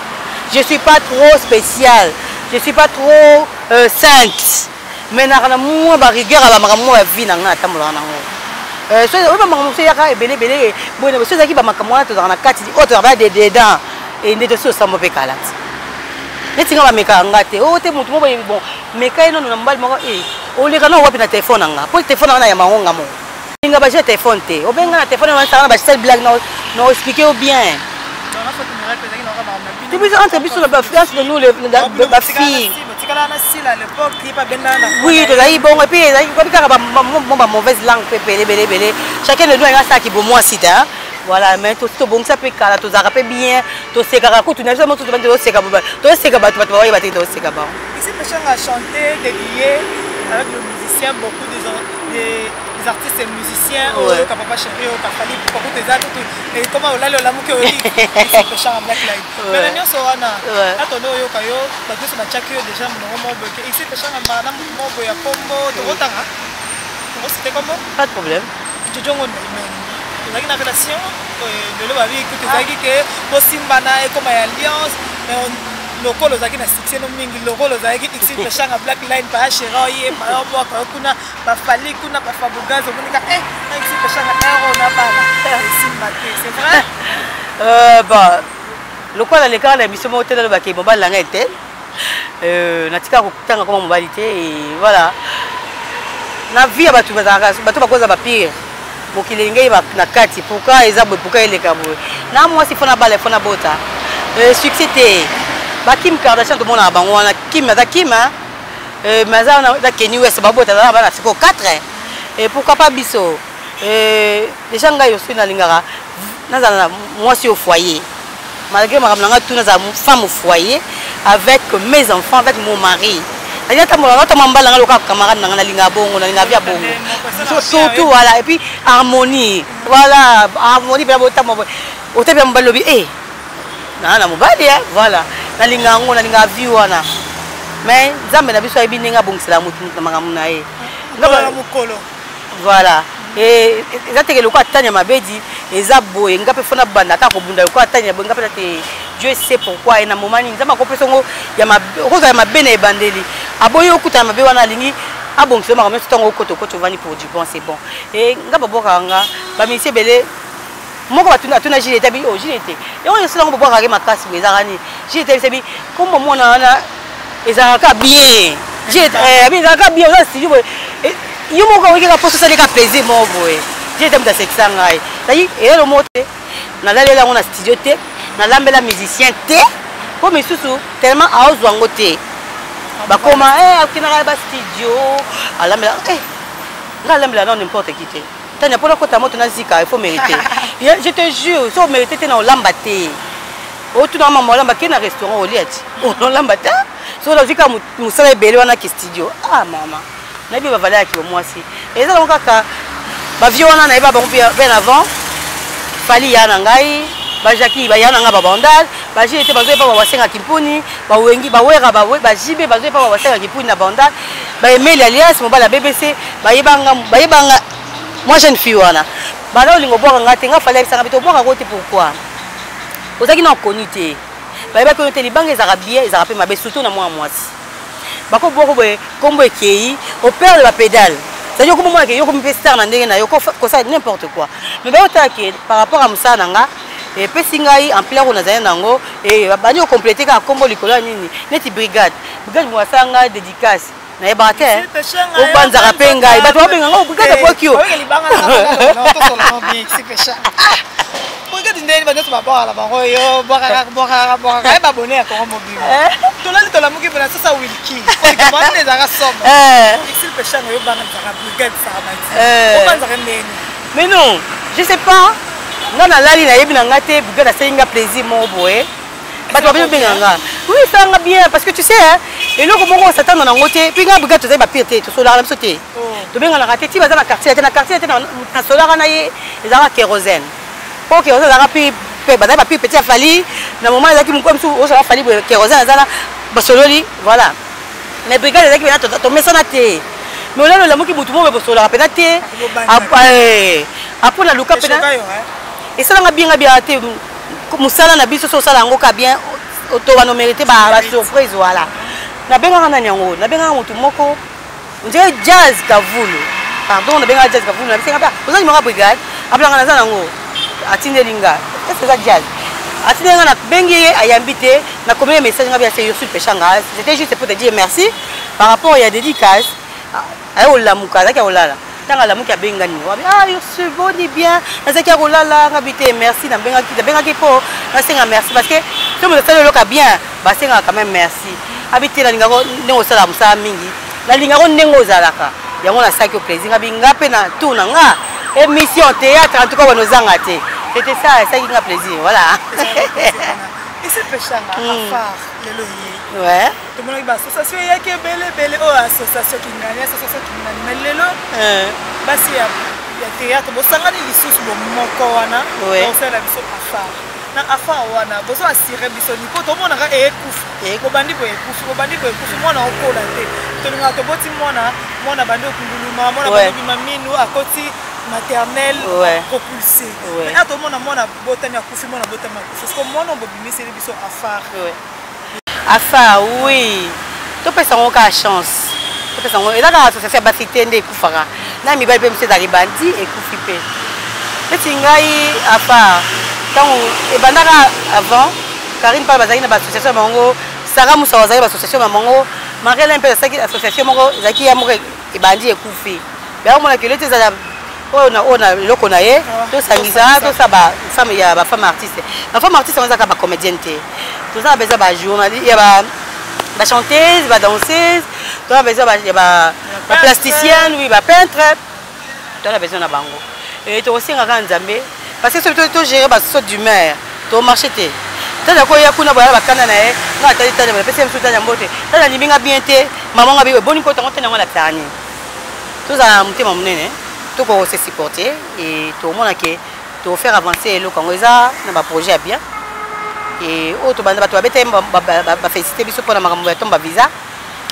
Je suis pas trop spécial, je suis pas trop sainte. Mais na moi ba rigueur ba makambo ya vie na nga tamola na ngo so ba makambo se yaka ebele bon so zaki ba makambo na to na kati autre ba de dedans et ndeto so sambo pe kalat netinga ba meka ngate o te mutu mo bon meka ino na mbali moko o le kana wapi na téléphone nga po téléphone na ya mahonga mo inga ba je téléphone te o benga na téléphone na sana ba sel blague no expliquer bien tu peux entre biso la fiance de nous les filles. Oui, de là, bon, et puis, il y a mauvaise langue, chacun de nous a ça qui pour moi, si voilà, mais tout ce bon, ça peut qu'à tout ça bien, tout ce qu'à tout n'a jamais tout le monde c'est capable, tout ce qu'à battre, il va être aussi capable. Ici, les gens à chanter, de lier avec le musicien, beaucoup des artistes et musiciens, au Papa Chéri, au Kafali, beaucoup des autres, et comment on a le lamour que on dit, c'est le chant en black light. Mais nous sommes là, attendons au Kayo, parce que c'est ma chakio déjà, mon ici, le chant en madame, mon boya combo, de Rotanga. C'était comment? Pas de problème. Tu dis, on a une relation, de l'eau avec que tu as dit que Bosimbana est comme une alliance, mais le rôle aux agents succès non mingi le rôle aux agents ici le chant à black line pas chéri et pas moi kuna pas fali kuna pas fabugazo kunika ici le chant à euro na bala c'est vrai bah le quoi dans les cas la mission hôtel le baké mobile langa était natika kokutanga comme mobilité et voilà na vie ya batu bakoza ba pire bokilenge na kati pourquoi ezabwe pourquoi ele kabwe na moi si fona bala fona bota succès té ba Kim Kardashian to mona bango wana Kim maza na Kanye West babota na bana siko 4 et pourquoi pas biso déjà nga yo sina lingara nazana moi si au foyer malgré ma nanga tout naza femme au foyer avec mes enfants avec mon mari il y a ta mambala ngalo camarade na linga bongo na linga via bongo surtout voilà et puis harmonie voilà harmonie bien bota mo ote bien mbalobi na mobali voilà na linga ngo na linga view wana mais nzambe na biso ayebi ninga bongisela mutu na makambo na ye ngaba mukolo voilà et ezateke lokwa tanya mabedi eza boye ngape fona banda ta ko bunda lokwa tanya boye ngape te Dieu sait pourquoi et na momani nzamba ko pesongo ya mabene ebandeli aboyo okuta mabe wana lingi abongisela makambo tongo koto vani pour du bon c'est bon et ngaba boka nga ba misie bele moko batuna jilete bi jilete et on sala ngo boka ke makasi bezarani jilete sebi comme mona wana ezaka bien jilete ezaka bien là si yo moko wiki ka poso ça ka plaisir mo boye j'ai dem da sexa ngai tayi et le moté na la lela ngona studio te na lambela musicien te ko misusu tellement aozwa ngote bakoma akina ba studio alambela ngalambela non n'importe qui te tanya pour kota moto na zika il faut mériter je te jure so mériter na olamba te o tu na mama olamba ke na restaurant oliati o lamba te so la zika musala ebele wana ki studio mama na bi ba valeur ki moi si et ça donc kaka ba vieux wana na ba bon bien avant fali ya na ngai ba jaki ba ya na nga ba bandal ba jité ba zepa ba wasenga kipuni ba wengi ba wera ba jibe ba zepa ba wasenga kipuni na bandal ba Emile alias mo ba la BBC ba yebanga moi jeune fille wana ba lo lingo boka ngate nga fali bisanga bito boka kote pourquoi ozaki na konité ba yeba ko te libanga ezaka bien ezaka pe mabe surtout na moi mwasi bako boko boye kombo ekei au père de la pédale. C'est-à-dire que moi, je suis star dans n'importe quoi. Mais par rapport à Moussa Nanga, et puis en plein on a zango et bani compléter ka combo likola nini neti brigade moi sanga dédicace na ebate o banza rapenga e bato babenga ngo brigade pokyo Regarde ndeni bana tuba bala bango yo baka ba bonner ko mobile tolali tola muki bana sasa wilki ko ba neza ka somme ici pechanga yo bana za brigade ça ba o banza ndeni mais non je sais pas ngana lali na yebi na ngate brigade asenga plaisir mo boye bato babenga nga oui ça nga bien parce que tu sais et là comment on s'attend na ngote puis nga brigade to ba pire to solar na sauter to benga na ngate ti baza na quartier na solar na ye ezaka kérosène. Ok, on a rappelé, petit à Fali, dans le moment où on a fallu kérosène, voilà. Les brigades, on a tombé sur la tête. Mais on a le qui bouton sur la pénalité. Après, la louka pénalité. Et ça, on a bien été. Moussala n'a bien sur ça, on a bien. On a mérité la surprise, voilà. On a bien un an, on a bien un moko. On dirait jazz Kavoulou. Pardon, on a bien un jazz Kavoulou. Vous avez une brigade. Après, on a un an. Atindelinga c'est ça jazz atindelinga na bengi ayambité na combien message ngabia c'est Yosul Pechanga c'était juste pour te dire merci par rapport il y a dédicace ay olamuka zaki olala tanga lamuka bengani Yosul boni bien zaki olala ngabité merci na benga ki po na senga merci parce que tout le monde sait le cas bien ba senga quand même merci habité la ngako nengo sala musa mingi la ngako nengo zalaka yango na saki plaisir ngabi ngape na tout na nga émission théâtre en tout cas on nous a raté. C'était ça qui m'a plaisir, voilà. Et c'est Pechanga, Afar, le loyer. Ouais. Tout le monde dit association il y a que belle association qui gagne, association qui gagne. Mais le lot, bah si il y a théâtre, bon ça gagne les sous bon moko wana, on fait la mission Afar. Na Afar wana, bon ça assurer mission ni ko tout le monde a écouffe. Ko bandi ko écouffe, moi na okola te. Tout le monde a boti moi na bandi okunduluma, moi na bandi maminu akoti maternelle propulsée. Mais à tout le monde a botani à coucher, moi na botani à coucher. Parce que moi non bobimi c'est les bisous Afar. Afar oui. Tu peux savoir qu'à chance. Tu peux savoir et là quand ça fait basité ndé kufara. Na mi ba pe monsieur Daribandi et kufipe. Petit ngai Afar. Quand et bandaka avant Karine parle bazaki na association Mango, Sarah Moussa bazaki association Mango, Marielle un peu association Mango, zaki ya moko et bandi et kufi. Bien on a que les on a le connaît tout ça tout ça ba femme ya ba femme artiste la femme artiste on a ba comédienne tout ça besoin ba journaliste ya ba chanteuse ba danseuse tout ça besoin ba plasticienne oui ba peintre tout ça besoin na bango et tu aussi ngaka nzambe parce que surtout gérer ba saut d'humeur to marché té tala ko ya kuna ba kana na e na tali tali ba pese msuta ya mbote tala liminga bien té maman ngabi boni ko tango tena ngala tani tout ça mutema munene pour se supporter et tout le monde qui te faire avancer le Congoïsa dans un projet bien et autre bande bato babete ba féliciter biso pour la makambo ya tomba visa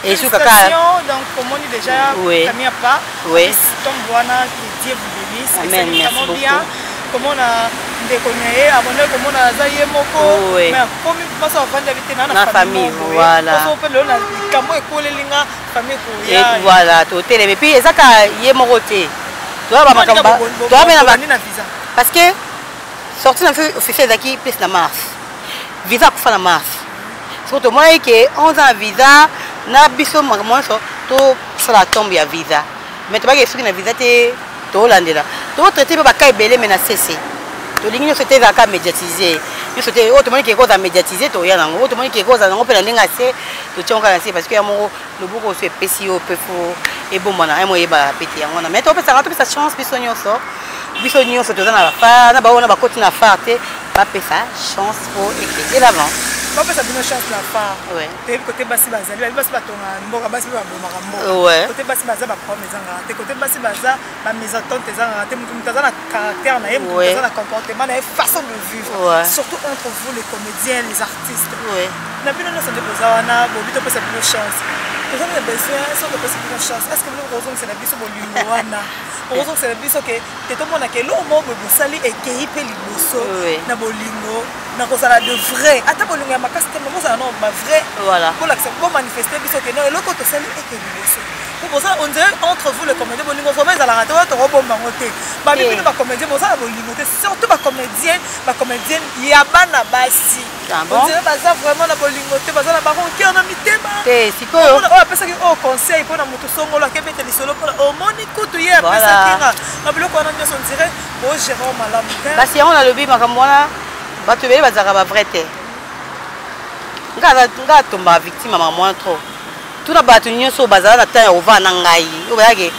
et sur kaka donc comme on dit déjà Camille pas oui tombe wana que Dieu vous bénisse amen merci bien comment on a déconné abonné comment on a zaye moko mais comme pas ça vendre habiter dans la famille voilà parce qu'on peut le kamo école linga famille ko et voilà tout télé et puis ezaka yé moko té parce que sortir officiel daqui plus na mars visa kufa na mars surtout moi que 11 ans visa na biso moi to sala tombe ya visa mais tu vas que na visa te tolandela to traiter ba kai belé mais na cessé to lingi c'était za ka médiatiser yo c'était autrement qui cause à médiatiser to ya nango autrement qui cause nango pe na ndinga se to tionka na se parce que ya mo le boko se pesio pe fo et bon mana mo yeba pété yango na mais to pe sa chance biso nyonso to na fa na ba ona ba koti na fa te ba pe sa chance pour éclater l'avant. Pas ça une chance la part. Ouais. Côté bassi bazali, bassi batonga, mboka bassi ba bomaka mboka. Ouais. Côté bassi baza ba prendre les angara. Côté bassi baza ba maison tante les angara. Mutu na caractère na mutu na comportement na façon de vivre. Ouais. Surtout entre vous les comédiens, les artistes. Ouais. Na bino no se déposer wana, bobi to pesa une chance. Vous avez besoin sans de pesa une chance. Est-ce que vous raison c'est la biso bolingo wana? Raison c'est la biso que te to mona ke lo mo bo sali e kei pe liboso na bolingo. Na kozala de vrai. Ata bolingo ya makasi te mo ça non ba vrai. Voilà. Pour l'accepter, pour manifester biso que non et l'autre to sali e kei liboso. Pour ça on dirait entre vous les comédiens bolingo vraiment ils ala rater to robomba ngote. Ba bibi ba comédien bo ça bolingo te surtout ba comédienne ya bana basi. On dirait baza vraiment na bolingo te baza na ba ko na mitema. Te sikoyo. On pesa que au conseil pour na mutu songolo ke bete lisolo pour au moni kutu ye pesa kinga. Na biloko na nyoso on dirait o Jérôme malamu. Basi on a le bi makambo wana bato bele bazaka ba vrai te. Nga tomba victime maman trop. Tuna bato nyonso bazala na temps ova na ngai. O bayake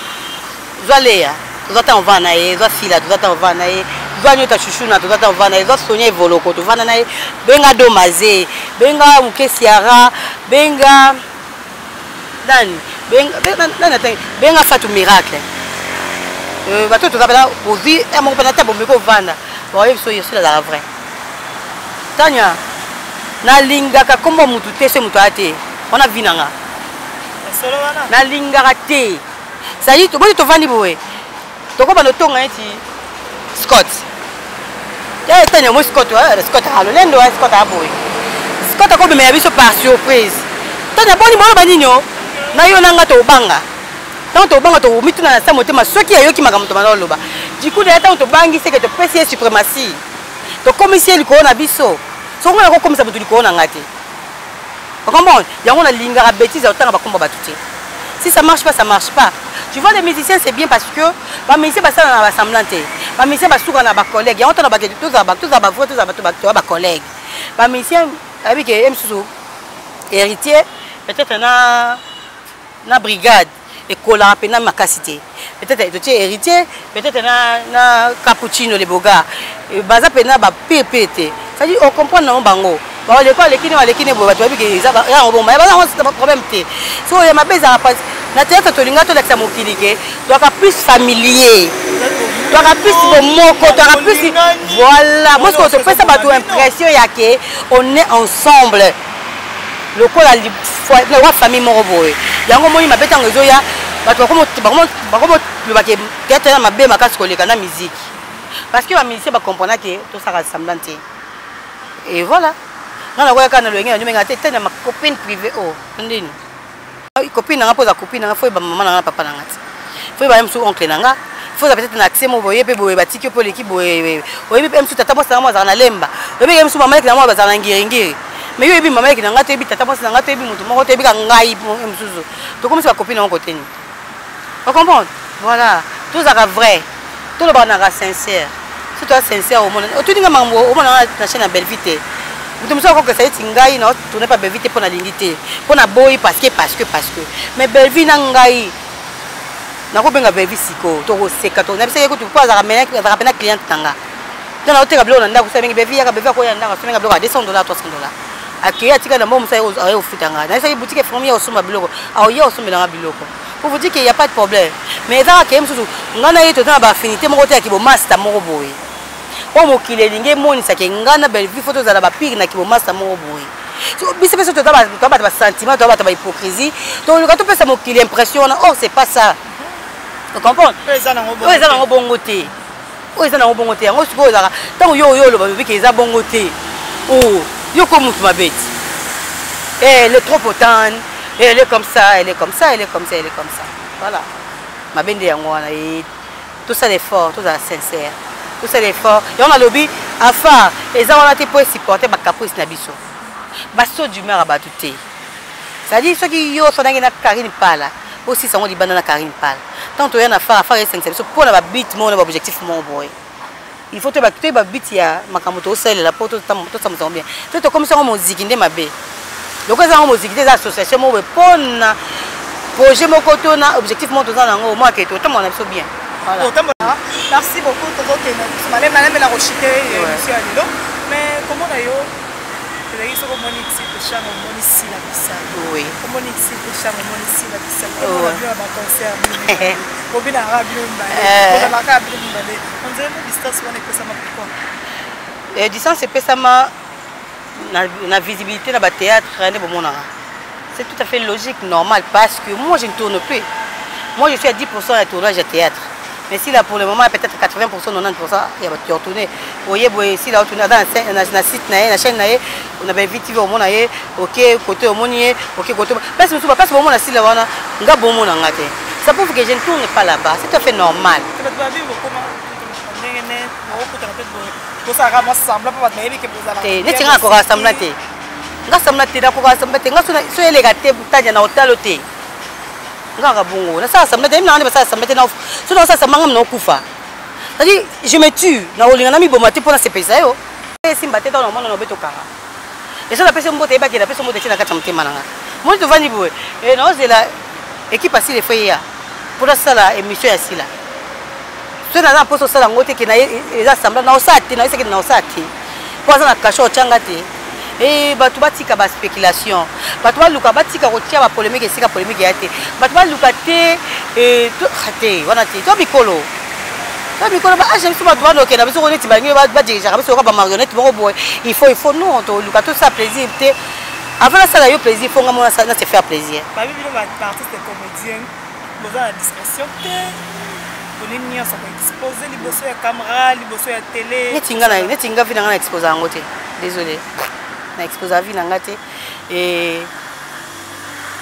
zwaleya. Tozata ova na ye, zwa fila, tozata ova na ye. Zwa nyota chuchuna, tozata ova na ye, zwa Sonia Evoloko, tozata na ye. Benga Domaze, benga Mukesiara, benga Dani, benga Fatou Miracle. Bato tozapela ozi, mon penata bomeko vanda. Boye biso yesu la vrai. Tanya, na lingaka kombo mutu te se mutu ate. On a vinanga. Na lingaka te. Ça y est, to to vandi boye. To ko bano tonga eti Scott. Ya Tanya mo Scott halo lendo Scott aboye. Scott ko be me biso par surprise. Tanya boni mo baninyo. Na yo nanga to banga. Tant to banga to mituna na sa motema soki ayoki makamto maloloba. Du coup, tant to bangi c'est que to pesi suprématie. To commissaire liko na biso. So on a comme ça mutu liko na ngati. Vous comprenez? Il y a une ligne à bêtise à autant de battre. Si ça marche pas, ça marche pas. Tu vois, les musiciens, c'est bien parce que les musiciens sont dans la semblanté. Les musiciens sont dans les collègues. Il y a autant de battre tous les collègues. Les musiciens, avec les héritiers, peut-être une brigade et colla à ma cassité. Peut-être héritier, peut-être un cappuccino, les beaux gars. Et baza pena ba PPT. Ça dit, on comprend non bango. Les kine bo bato biki za ya on ba ba problème te. So ya mabeza pas na théâtre to linga to la mokili ke to ka plus familier. To ka plus moko, to ka plus voilà. Moi ce que je fais ça bato impression ya ke on est ensemble. Le ko la famille moko boy. Yango moni mabeta ngozo ya bato comme ba ke théâtre mabe makasi koleka na musique. Parce que les musiciens comprennent que tout ça ressemble. Et voilà. Non, la voix quand le gars, nous ma copine privée. Oh, ndini. Copine n'a pas de copine, n'a pas maman, n'a papa n'a pas. Faut même sous oncle n'a. Faut peut-être un accès mon voyer, peut bâtir que pour l'équipe. Oui, même sous tata moi ça na lemba. Oui, même sous maman qui n'a pas ça na ngiringi. Mais oui, maman qui n'a pas été tata moi ça n'a pas été mutu. Moi été bien ngai même sous. Donc comme ça copine en côté. Vous comprenez? Voilà. Tout ça vrai. Tout le monde est sincère. Si tu es sincère au monde, tu dis que au monde na chaîne à Belvité. Vous me savez que ça est ngai non, tu n'es pas Belvité pour la dignité, pour la boy parce que. Mais Belvité ngai. Na ko benga Belvité siko, to ko seka to. Na bisa ko tu pas ramener client tanga. Donc na oteka bilo na ndako sa benga Belvité ya Belvité ko ya ndako sa benga bilo à $200 $300. Akia tika na mo musa au futanga. Na sa boutique famille au suma biloko. Au ya au suma na biloko. Pour vous dire qu'il n'y a pas de problème. Mais dans la chose, on a eu une affinité, mon côté qui est master moroboy. On m'a dit que mon ça qui est ngana belle vie photos à la pire na qui est master moroboy. So bis parce que tu as pas sentiment, tu as pas hypocrisie. Donc quand tu fais ça mon qui l'impression, oh c'est pas ça. Tu comprends? Oui, ça n'a pas bon côté. Oui, ça n'a pas bon côté. On se pose là. Tant yo le bébé qui est bon côté. Oh, yo comme tu m'habites. Elle est trop potente. Elle est comme ça, elle est comme ça, elle est comme ça, elle est comme ça. Voilà. Ma bende yangoana et tout ça l'effort, tout ça sincère. Tout ça l'effort. Et on a lobby à faire. Et ça on a été pour supporter ma caprice na biso. Basso d'humeur à batouté. Ça dit ceux qui yo sont dans Karine Pala. Aussi ça on dit banana Karine Pala. tant que tu as affaire à faire 5 c'est pour la bite mon objectif mon boy. Il faut te battre ba bite ya makamoto sel la poto ça me bien. Tu comme ça musique ndé mabe. Donc ça musique des associations mo pona projet mon côté na objectif mon toza nango moi que tout mon absolument bien. Voilà. Merci beaucoup Toto Kena. Malem la rochité monsieur Alilo. Mais comment d'ailleurs il faut que Monique se chame Monici la bissa. Oui. Monique se chame Monici la bissa. On a bien un concert. On vient à Rabio Mbale. On a marqué Rabio Mbale. On dirait une distance on est que ça m'a pourquoi. Et distance c'est ça ma na visibilité dans le théâtre c'est tout à fait logique, normal, parce que moi je ne tourne plus. Moi je suis à 10% de tournage de théâtre. Mais si là pour le moment, peut-être 80%, 90%, il y a des tournées. Vous voyez, si là on tourne dans le site, la chaîne, on avait vite vu au monde, ok, côté au monde, ok, côté. Parce que au monde, si là on a un bon monde, ça prouve que je ne tourne pas là-bas. C'est tout à fait normal. Nga samla te da ko ga samla te nga so ele ga te tanya na hotel te nga ga bongo na sa samla te na sa samla te na so na sa samanga na kufa c'est-à-dire je me tue na olinga na mi bomate pour na se pesa yo simba te na mona no beto kara et ça la pesa mbote ba ke la pesa mbote tina kata mtema nanga mo to vani boe et na ozela équipe asi le foi ya pour ça la émission ya sila so na poso sala ngote ke na eza samla na osati na iseke na osati pour ça na kasho changa te. Et batu batika ba spéculation batu baluka batika kotia ba polémique esika polémique ya te batu baluka te to khate wana te to bikolo ba j'aime so batu bano ke na biso ko neti ba ngi ba dirija biso ko ba marionnette bo boy il faut non to luka to ça plaisir te avant ça la yo plaisir faut ngamo na se faire plaisir ba bibilo ba artiste comédien boza la discrétion te bonini ça peut exposer liboso ya caméra liboso ya télé neti nga vina na exposer ngo te désolé na expose à vie nangate et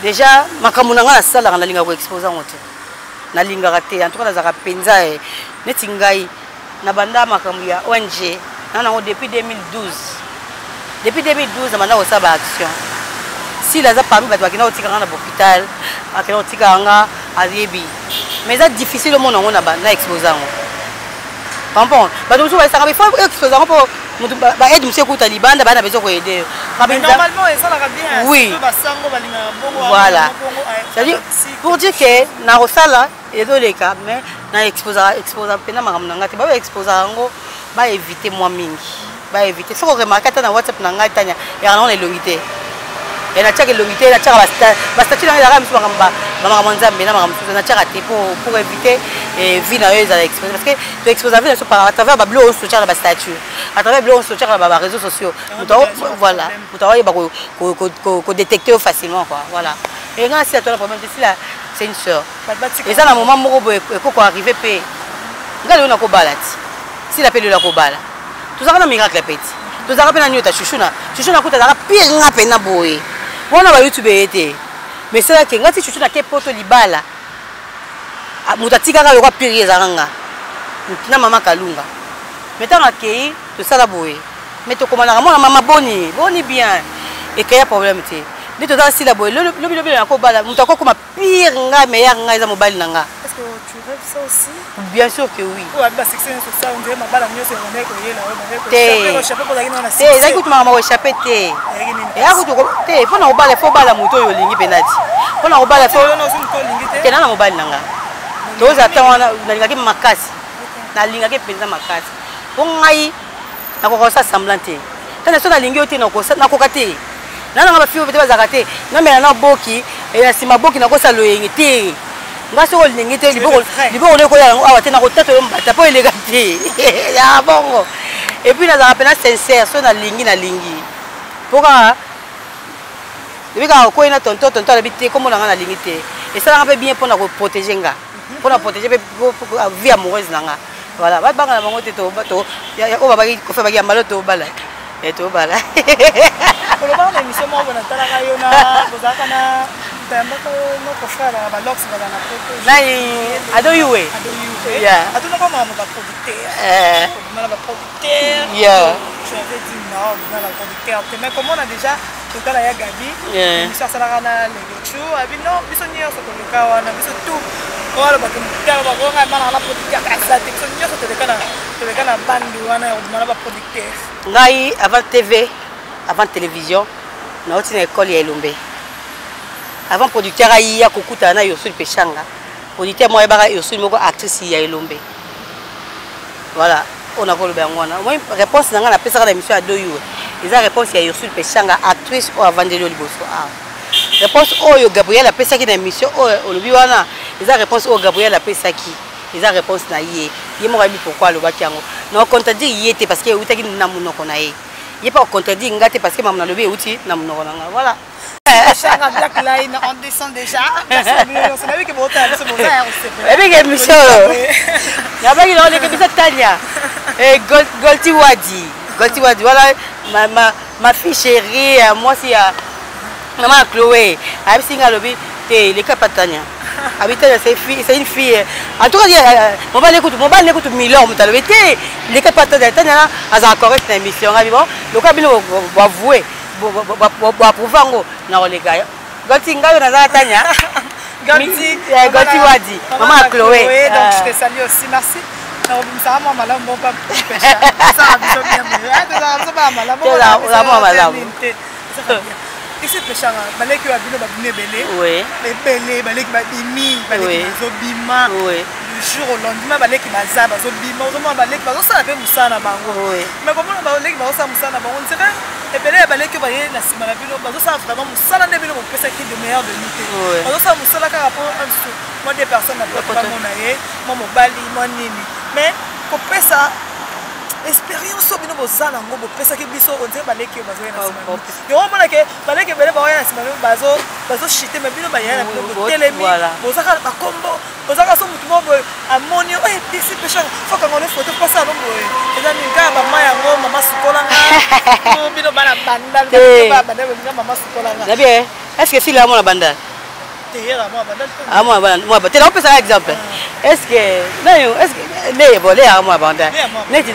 déjà makamuna nga na sala na linga ko expose ngote na linga raté en tout cas nazaka penza e neti ngai na banda makamu ya ONG na depuis 2012 amana ko saba action si la za parmi bato bakina otika na hôpital akina otika nga ayebi mais c'est difficile le monde ngona ba na expose ngo comprendre bato so ba saka faut expose ngo pour ba aide monsieur kuta libanda bana besoin ko aider normalement ça la bien oui basango balinga bongo voilà c'est-à-dire pour dire que na rosala ezoleka mais na exposer pena makamuna ngati ba exposer ngo ba éviter moi mingi ba éviter soko remarquer ta na WhatsApp na ngati tanya ya na elongité et na tchaka elongité na tchaka ba statut na la miso ngamba mama nzambe na mama na tchaka te pour éviter vie na eux à exposer parce que tu exposes vie à travers ba blog sur tchaka ba statut à travers blog sur tchaka ba réseaux sociaux voilà pour toi ko détecter facilement quoi voilà et quand si tu as un problème c'est là c'est une sœur et ça na moment moko ko arriver pe ngale na ko balati si la pelu la ko bala tout ça na miracle petit tout ça pe na nyota chuchuna kuta za pire nga pe na boye wana ba YouTube ete mais c'est là que ngati chuchuna ke poto libala mutatika ka yoko pire ezanga na mama kalunga metanga kei tout ça la boye mais to komana mona mama boni bien et qu'il y a problème te ni to dans si la boye le na ko bala mutako kuma pire nga meilleur nga eza mobali nanga. Est-ce que tu rêves ça aussi? Bien sûr que oui. Ou ba section sur ça on dirait mabala mieux c'est on est ko yela te échapper pour la na te za kutu mama échapper te et ya kutu te faut na obala faut bala moto yo lingi penati faut na obala faut te na mobali nanga toza ata na linga ke makasi na linga ke penza makasi pour ngai na ko sa semblant te tana so na lingi yo te na ko kate nana nga ba fiyo bete bazakate na mela na boki et na sima boki na ko sa loyengi te nga so lingi te liboko ne ko ya awa te na ko tato mbata po elega te ya bongo et puis na za pena sincère so na lingi poka bika ko ina tonto la bité comme na nga na lingi te et ça nga pe bien pour na ko protéger nga pour na protéger vie amoureuse nanga voilà ba banga na bango te to bato ya ko ba ko fa ba ya maloto bala et to bala pour le moment l'émission moi on a talaka yo na bozaka na tambako no ko frère ba lox ba na photo nai adoyuwe yeah atuna ko mama ba producteur mama ba producteur yeah je avais dit non na la producteur mais comme on a déjà tout à la Gabi l'émission ça la na le show abi non biso nyo so ko kawa na biso tout Voilà, parce que la producteur ngai avant TV, avant télévision, na oti na école ya Elombe. Avant producteur ayi ya kokuta na Yosul Pechanga. Producteur moi ba Yosul moko actrice ya Elombe. Voilà, on a volé bien ngwana. Moi réponse na nga na pesa na émission à 2 jours. Eza réponse ya Yosul Pechanga actrice au Avandelo Liboso. Ah. Réponse oyo Gabriel apesa ki na émission oyo olobi wana. Eza réponse oyo Gabriel apesa ki. Eza réponse na ye. Ye mo rabi pourquoi le baki yango. Non contredire yete parce que utaki na munoko na ye. Ye pas contredire ngate parce que maman na lobi uti na munoko na nga. Voilà. Changa Black Line, on descend déjà. C'est la vie que vous avez, c'est bon, et bien émission. Il y a pas qui on est que Tania. Et Golti Wadi, voilà ma fille chérie, moi c'est maman Chloé. Elle singa lobby, les capatania. Habitante c'est une fille. En tout cas, mon bal écoute Milor, mon talobé. Les capatania Tania, elle a correct l'émission. Le cabinet va avouer. Boapuvango na olega Golti ngayo na za Tanya Golti Wadi maman Chloé donc je te salue aussi merci na obimisa mama malamu bon pas pêcher ça biso bien ça ba malamu ici pêcher baleki wa bino ba bine belé oui belé baleki ba bimi baleki zo bima oui du jour au lendemain baleki baza bazo bima zo mama baleki bazo sala pe musana bango mais comment baleki bazo sala musana bango on dirait et belé baleki ba ye na sima na bino bazo sala vraiment musala ne bino pesa ki de meilleur de nuit bazo sala musala ka rapport un sou moi des personnes na pas mon aye moi mobali moi nini mais ko pesa expérience au bino bozala ngo bo pesa ki biso on dirait baleki bazo na sima yo mona ke baleki belé ba ya na sima bazo chiter mais bino ba ya na bino telemi bozaka ba kombo bozaka so mutu mo amoni eh d'ici pêcheur faut qu'on ait photo pas ça non boy eza ni ka ba maya ngo mama sukola nga bino bana banda ba banda mama sukola nga bien est-ce que si la mona banda moi tu as un exemple est-ce que ne volé à moi banda ne dis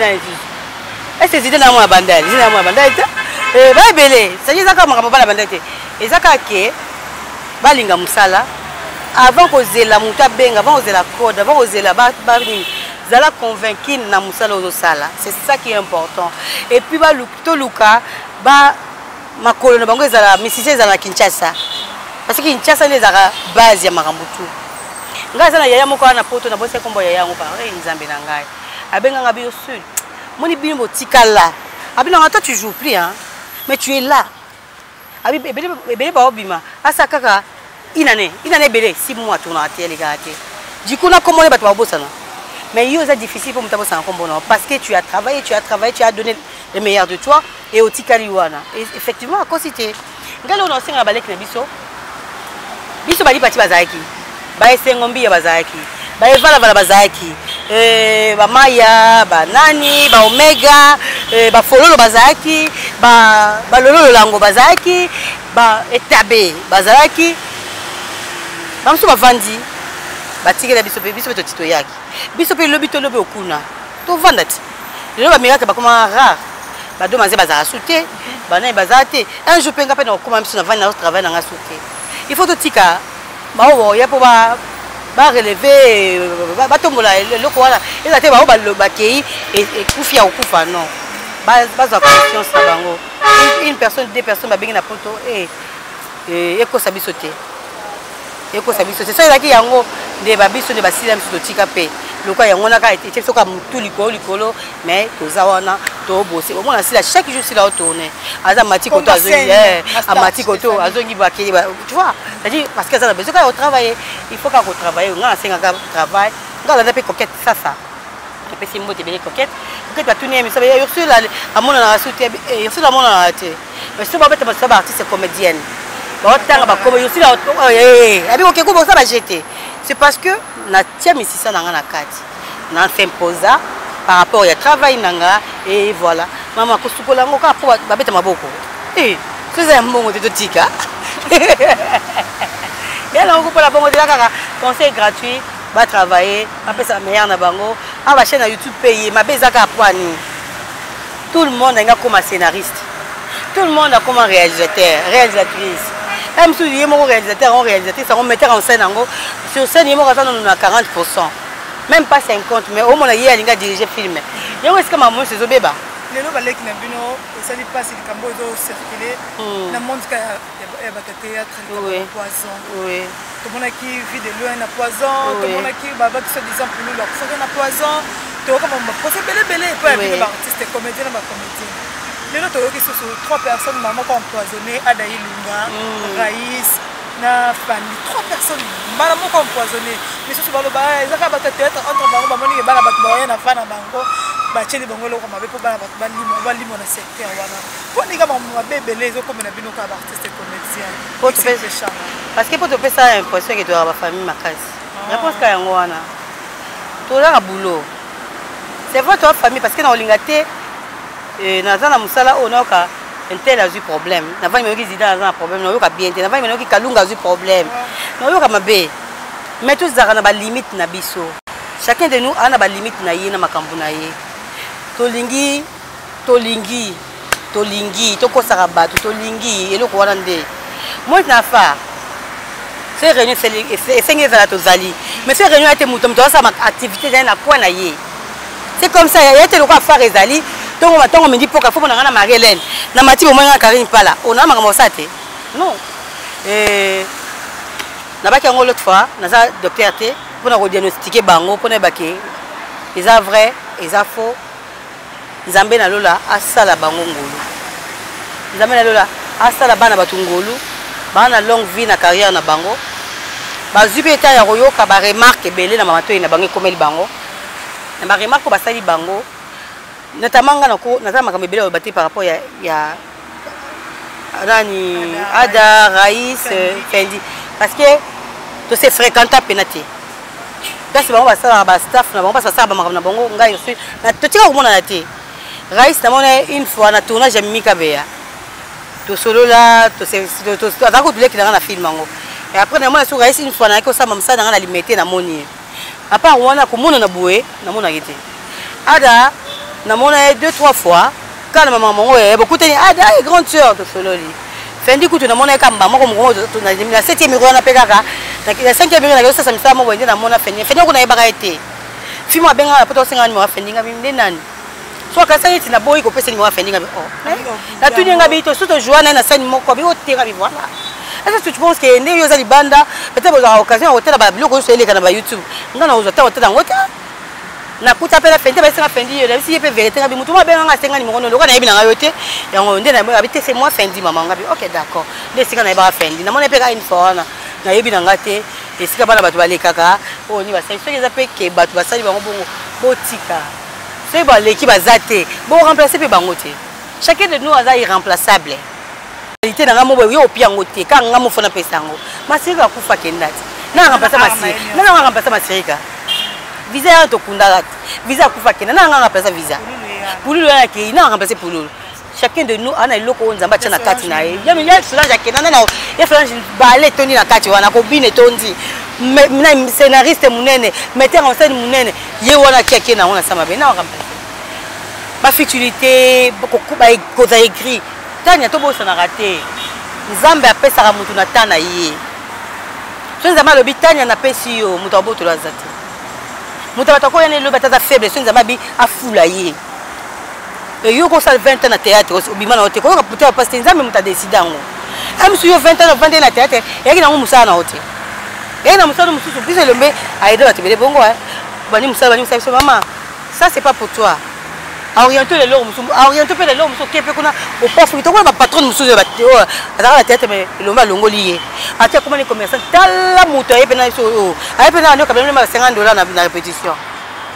est-ce que tu na moi banda ba belé ça dit ça comme ba banda te ezaka ke balinga musala avant que zela muta benga avant que zela code avant que zela ba zala convaincu na musala ozo sala c'est ça qui est important et puis ba luka ba makolo na bango ezala misisi ezala Kinshasa parce que Kinshasa les ara base ya makambutu ngaza na yaya moko na poto na bosse kombo yaya ngo pa nzambe na ngai abenga ngabi au sud moni bino tikala abina ngata tu joues plus hein mais tu es là abi bele ba obima asa kaka inane belé 6 mois tourna à les gars du coup na comment les bato ba bossana mais yo c'est difficile pour mutabo sans kombo parce que tu as travaillé tu as donné le meilleur de toi et au tikali wana et effectivement à cause c'était ngalo na singa balek na biso bali pati bazaki ba esengombi ya bazaki ba evala bazaki ba maya ba nani ba omega ba fololo bazaki ba lololo lango bazaki ba etabe bazaki ba mso bavandi batikela biso to tito yaki biso pe lobi okuna to vandati lelo ba miraka ba koma rare ba do manze bazara souté ba na bazate un jour penga pe na koma biso na vandi na travail na nga souté il faut to tika ba o ya po ba relever ba tombola loko wala ezate ba o ba kei et kufia okufa non ba za conscience na bango une personne deux personnes ba bengi na poto eko sabiso te c'est ça qui yango de babiso de basila mso tika pe loka yango na ka été soka mutu likolo mais tozawana to bosser au moins sila chaque jour sila tourner aza matiko to azongi amatiko to azongi bakeli tu vois c'est-à-dire parce que ça a besoin de travailler il faut qu'on travaille on a 5 ans travail on a peu coquette ça et puis c'est une beauté belle coquette va tourner mais ça veut sur la amona na sauter sur la mona na te mais c'est pas bête parce que artiste comédienne c'est parce que na tia misisa nanga na kati na s'imposa par rapport au travail nanga et voilà maman kosukola ngo ka po ba beta maboko c'est un bon de tika et là on peut la bongo de la kaka conseil gratuit va travailler après ça meilleur na bango a ba chaîne YouTube payer ma bezaka poani tout le monde a comme scénariste tout le monde a comme réalisateur réalisatrice Même si il y a un réalisateur, c'est un metteur en scène. Sur scène, il y a 40%. Même pas 50, mais au moins il y a dirigé film. Il y a que maman c'est Zobeba. Les gens qui ont ça n'est pas si le Cambo doit circuler. Le monde qui a théâtre, il poison. Oui. Tout le monde qui vit de loin, il poison. Tout le monde qui va se disant pour nous, leur frère, il poison. Tout le monde procès belé belé. Pour les artistes, comédiens, les comédiens. Les autres qui sont 3 personnes, maman qui ont empoisonné, Adaï Lunga, Raïs. Na famille 3 personnes maman ko empoisonné mais ce balo ba ezaka ba théâtre entre bango ba moni ba ba ba na fa na bango ba cheli bango lo ko mabe po ba ba limo na secteur wana po ni ka ba bebele zo comme na bino ka ba artiste comédien parce que pour te faire ça impression que tu as ba famille makasi réponse ka yango wana to la boulot c'est vrai toi famille parce que na olingate na za na musala onoka un tel a eu problème. N'a pas eu un problème. N'a pas bien. N'a pas eu Kalunga a eu problème. N'a pas eu mais tous ça a une limite na biso. Chacun de nous a une limite na yé na makambu na yé. Tolingi, to kosaraba, tolingi et le quoi ndé. Moi na fa. C'est réunion c'est 5 ans to zali. Mais c'est réunion a été mouton to ça ma activité na quoi na yé. C'est comme ça il y a été le quoi faire ezali. Donc on me dit pour qu'il faut qu'on ait Marie-Hélène. Na mati au moins Karine pas là. On a marre ça té. Non. Na ba ki ngolo l'autre fois, na za docteur té pour na diagnostiquer bango pour na baké. Ils a vrai, ils a faux. Nzambe na lola asala bango ngolo. Nzambe na lola asala bana batungolo. Bana longue vie na carrière na bango. Ba zubi eta ya royoka ba remarque belé na mamato na bango comme bango. Na ba remarque ba sali bango. Notamment par rapport à Ada, Raïs, Fendi. Parce que tu sais fréquenter à Pénaté. Là, c'est bon, ça va staff, on va ça va bon, tu tires au monde à la télé. Raïs, une fois, on a tourné, j'ai mis Kabea. Tu solo là, tu sais, tu as vu que dans la film. Et après, on a sur Raïs une fois, on a que ça, même ça, dans la limité, dans mon nid. Après, on a comme on a boué, dans mon arrêté. Ada. Na mona 2-3 fois quand maman ouais beaucoup teni ada grande sœur de Sololi Fendi kutu na mona kamba moko moko na 7e miro na pekaka na 5e miro na ça misa mo wende na mona Fendi ko na yebaka ete fimo abenga na poto 50 mo Fendi ngabi ndenani so ka sangiti na boy ko pesa ni mo Fendi ngabi na tuni ngabi to soto joana na sani moko bi otera bi voilà. Est-ce que tu penses que ne yo za libanda peut-être aux occasions hôtel ba biloko so eleka na ba YouTube ngana uzota hôtel ngota na kuta pela Fendi ba senga Fendi yo si yepe vérité ngabi mutu ma benga senga ni ngono loka na yebi na yote yango nde na habite c'est moi Fendi maman ngabi OK d'accord nde singa na ba Fendi na mona peka une fois na yebi na ngate et sika bana batu balekaka o ni ba sai so yeza pe ke batu basali bango bongo botika c'est ba l'équipe bazate bon remplacer pe bango te chacun de nous a irremplaçable qualité na ngamo yo opiango te ka ngamo fona pesango masirika kufa kendati na remplacer masirika na remplacer masirika visa ya to kundala visa kufa kena na nganga pesa visa pululu ya ke na remplacer pululu chacun de nous ana iloko onzamba tshana kati na ye ya miya Solange kena na ya Solange balé toni na kati wana ko bine tondi na scénariste munene metteur en scène munene ye wana keke na wana sama be na remplacer ba futilité ba ko za écrit tanya to bo sana raté nzambe apesa ka mutu na tana ye so nzamba lobi tanya na pesi yo mutu aboto la zati mutu batako yana lo batata faible so nzamba bi afula ye et yo ko sal 20 ans na théâtre obima na hotel ko ka puta parce que nzambe muta décida ngo am su yo 20 ans 20 ans na théâtre et ki na musa na hotel et na musa musu biso lombe aide batebele bongo bani musa so maman ça c'est pas pour toi orienter les lots orienter les lots muso kepe kuna au pauvre to ba patron musu de bateo azaka la tête mais lomba longolié atia comment les commerçants tala muto yepe na so ayepe na ndoka même $50 na répétition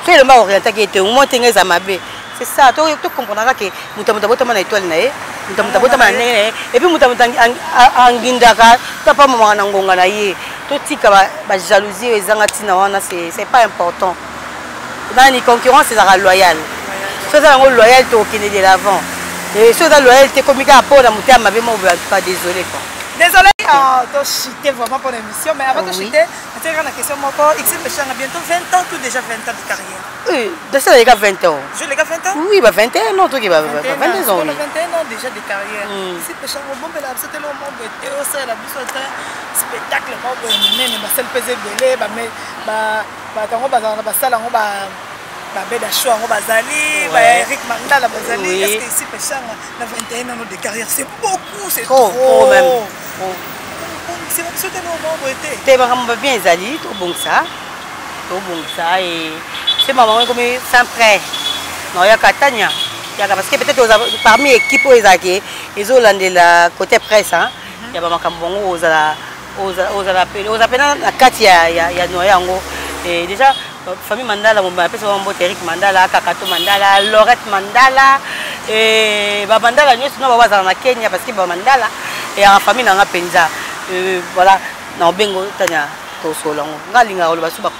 c'est lomba orienter qui était au moins tengeza mabe c'est ça to comprendre que muta botama na étoile na ye muta botama na et puis muta angindaka tapa mama na ngonga na ye to tika ba jalousie ezanga tina wana c'est pas important dans les concurrence c'est la loyale ceux qui ont loyauté qui est de l'avant et ceux qui ont loyauté comme il y a pas de muté à ma vie, moi pas désolé quoi. Désolé. Ah, tu as chuté vraiment pour l'émission, mais avant de chuter, tu as une question, XL Péchanga a bientôt 20 ans ou déjà 20 ans de carrière? Oui, de ça, les gars, 20 ans. Je les gars, 20 ans? Oui, 21 ans, toi qui vas 22 ans. 21 ans déjà de carrière. XL Péchanga, bon, mais là, c'était le moment où tu es au sein, la bouche, spectacle, le moment où tu es né, celle pesée belé, Beda Show, Bazali, Eric Mandala, Bazali. Est-ce que ici, Péchanga, na 21 ans de carrière, c'est beaucoup, c'est trop. Trop même. C'est un moment où tu es. Tu es vraiment bien, Zali, trop bon ça. Trop bon ça. Et c'est maman comme sans prêt. Non, il y a Catania. Parce que peut-être parmi l'équipe, ils ont la côté presse. Il y a maman Kambongo, aux appels à Katia, il y a Noyango. Et déjà, famille Mandala, on appelle ça Eric Mandala, Kakato Mandala, Lorette Mandala, et Mandala, nous sommes en Kenya parce que Mandala et en famille dans la Penza. Voilà, dans Bengo, Tania, Tosolong, Galinga, on va sur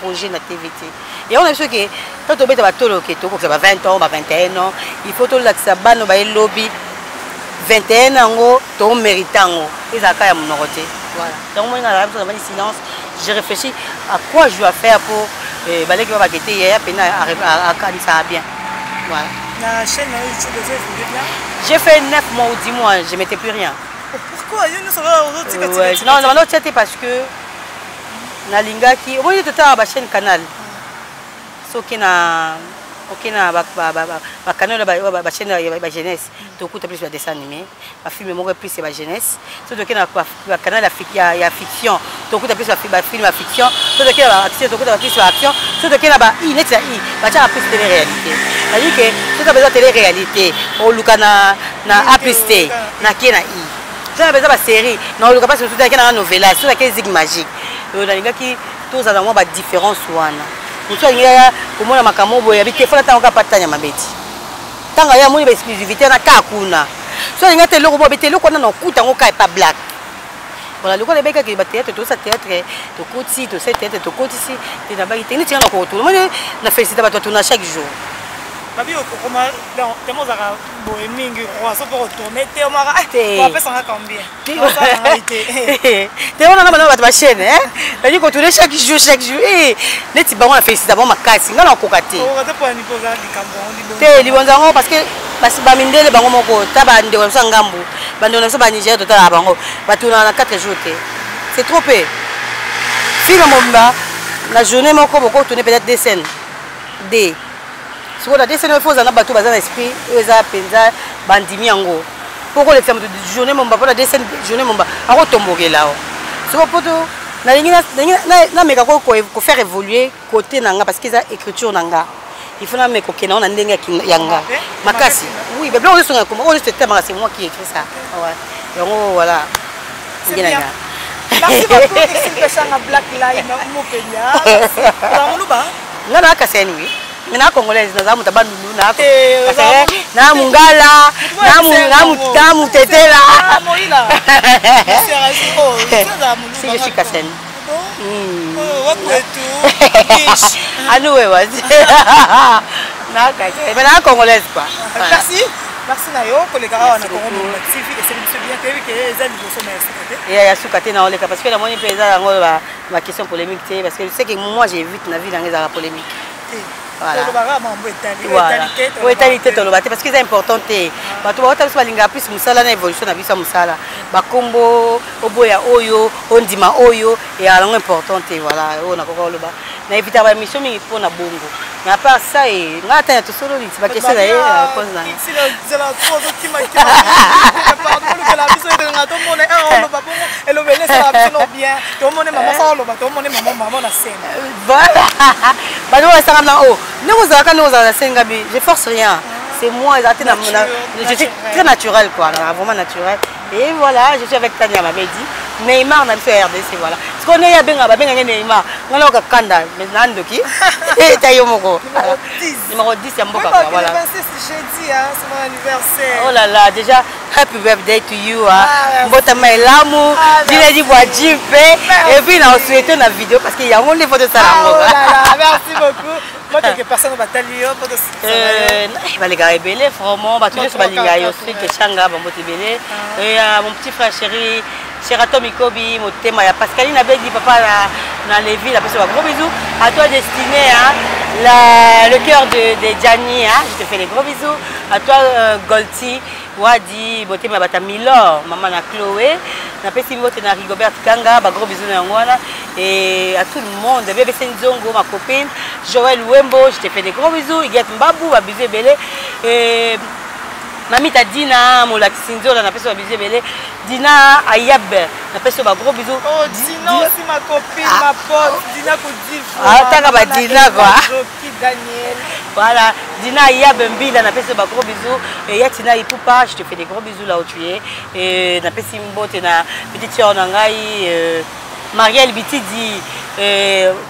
projet de la TVT. Et on a vu que quand on met à Tolo, qui est 20 ans, 21 ans, il faut que ça banne le lobby 21 ans, ton méritant, et ça a mon côté. Voilà. Donc, moi, dans le silence, j'ai réfléchi à quoi je dois faire pour balayer qui va guetter hier, puis à ça bien. Voilà. La chaîne YouTube, j'ai fait 9 mois ou 10 mois, je ne mettais plus rien. Pourquoi? Non, c'était parce que Nalinga qui. Au moins, il y a la chaîne Canal. Sauf qu'il y a la chaîne de jeunesse. Tu écoutes plus de dessins animés. Ma film plus c'est la jeunesse. Sauf qu'il y a le canal il y a fiction. Tu écoutes plus de film à fiction. Sauf qu'il y a action. Tu écoutes plus de action. Sauf qu'il y a plus de télé-réalité. C'est-à-dire que si tu as besoin de télé-réalité, on a aplisté, on a I. Si tu as besoin de série, on a une novella, on a une zig magique. On a des gens qui tous ont des différences. Mutu alinga komona makambo boya bitefona tanga patanya mabeti. Tanga ya moni ba exclusivité na kakuna. So alinga te loko bobe te loko na okuta ngo kai pa black. Voilà, le ko le beka ki ba théâtre to sa théâtre to koti to sa théâtre to koti si te na ba ki teni tina ko to. Moi na féliciter ba to na chaque jour. Babi okoma dans tellement za boeming croissant pour retourner te omara on appelle ça combien? Te on a na ba chaîne hein. Babi ko tourner chaque jour eh neti bango na féliciter ba makasi ngana kokate. O kate pour ni poza di kambon di bon. Te libonzango parce que ba mindele bango moko taba ndeko sa ngambu. Bando na so ba Niger to tala bango. Ba tourner na 4 jours te. C'est trop peu. Fino momba la journée moko boko tourner peut-être des scènes. Des si vous avez des fois dans bateau bazar esprit eza penza bandimi yango pourquoi les femmes de journée mon papa des journée mon papa ako tombogela si vous pouvez na meka ko faire évoluer côté nanga parce que ça écriture nanga il faut na meka ko kena on ndenge yanga makasi oui mais on est sur comment on est c'est moi qui écrit ça ouais donc voilà merci beaucoup Christine Péchanga Black Line mo Kenya la muluba ngana kaseni oui. Na congolaise na zamu tabandu na na mungala na mutetela moila si je suis Kassène anu wewe na Kassène mais na congolaise quoi. Merci na yo koleka awa na Congo TV et c'est bien que les amis sont merci ya sukate na oleka parce que la moni pesa ngo ma question polémique parce que je sais que moi j'évite na vie dans les polémiques. Voilà. Parce que c'est important. Plus musala na évolution na bisa musala. Bakombo oboya oyo, ondima oyo et alors important voilà, on a kokolo ba. Na éviter ba mission mingi pour na bongo. Mais à part ça et ngata ya to solo ni ba question na cause na. Si c'est la cause qui m'a pardon que la mission de ngato mona on lo ba bongo et lo bele ça va bien. To mona maman ça lo ba to mona maman na scène. Voilà. Ba no ça na oh. Je force rien. C'est moi, je suis très naturel quoi, vraiment naturel. Et voilà, je suis avec Tania Mamedi. Neymar, on a fait RDC, voilà. Ce qu'on est à Benga, Neymar, on a un Kanda, mais Nandoki. Et Tayomoko. Numéro 10, c'est un beau papa. Voilà. C'est mon anniversaire. Oh là là, déjà, happy birthday to you. Mbotama Elamu, Diledi Boadjipe. Et puis, on a souhaité une vidéo parce qu'il y a un des photos de ça. Oh là là, merci beaucoup. Moi, quelques personnes vont t'allier. Les gars, vraiment, tous les gens qui sont belés. Et mon petit frère chéri, Sheraton Mikobi, Motema, ya Pascaline Abedi, papa na Lévi, la personne, gros bisous. À toi Destiné, hein, le cœur de Gianni, hein, je te fais des gros bisous. À toi Golti, Wadi, Motema Bata Milor, maman na Chloé, na Pessi Mote na Rigobert Kanga, gros bisous na Ngwana. Et à tout le monde, bébé Senzongo, ma copine, Joël Wembo, je te fais des gros bisous. Iguette Mbabou, Babizé Belé. Et Mami Dina, mon Laxinzo, on appelle ça Babizé Belé. Dina Ayab, on appelle ça gros bisous. Oh, Dina aussi ma copine, ma pote. Dina Koudif. Ah, t'as qu'à Dina quoi. Daniel. Voilà, Dina Ayab Mbila, on appelle ça gros bisous. Et Yatina Ipoupa, je te fais des gros bisous là où tu es. Et on appelle Simbo, tu as petite soeur Nangaï. Marielle Bitidi,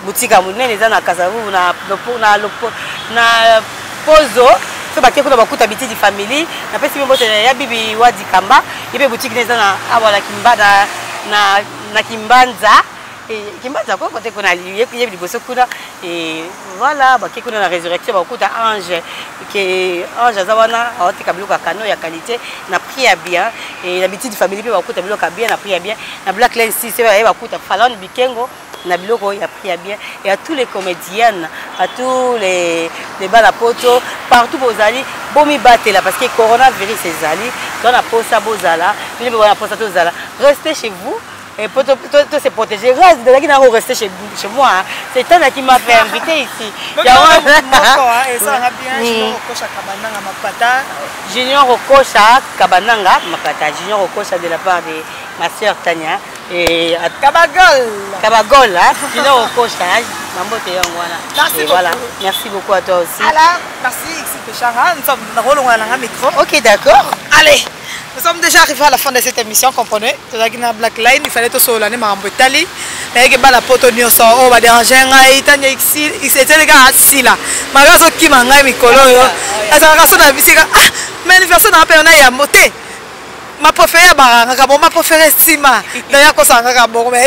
boutique à Mounen, les gens à Kasavou, na Pozo, c'est parce que nous avons beaucoup d'habitudes de famille. Na pesi mbo te ya bibi wadi kamba, ibe boutique les gens à awala kimba na kimbanza. Kimbanza quoi côté qu'on a lié, il y a des bosses kuna et voilà, bah qui qu'on a la résurrection, bah côté ange, que ange azawana, a été kabilo kano ya qualité, na prié bien et l'habitude de famille, bah côté kabilo bien, na prié bien, na Black Lane 6, bah côté Falon Bikengo. Nabiloko il a pris bien et à tous les comédiennes, à tous les balapoto, partout aux alliés, bon mi battre là parce que coronavirus c'est alliés, dans la poste à Bozala, vous ne pouvez pas Zala. Restez chez vous et pour se protéger. Reste de là rester chez moi. C'est toi qui m'a fait inviter ici. Junior Rokocha Kabananga, Junior Rokocha de la part de ma soeur Tania. Et à Kabagol, hein, Junior Rokocha, voilà. Merci beaucoup à toi aussi. Merci, nous sommes dans le micro. Ok, d'accord. Allez, nous sommes déjà arrivés à la fin de cette émission, comprenez. Nous sommes dans Black Line, il fallait tout sur l'année, mais Italie. Mais il y a la pote de Nyoso, on va déranger un gars, il c'était les gars assis là. Ma race qui m'a engagé, Mikolo. La race de la vie, mais l'anniversaire n'a pas eu à monter. Ma préférée, ma préférée Stima. D'ailleurs, quand ça a mais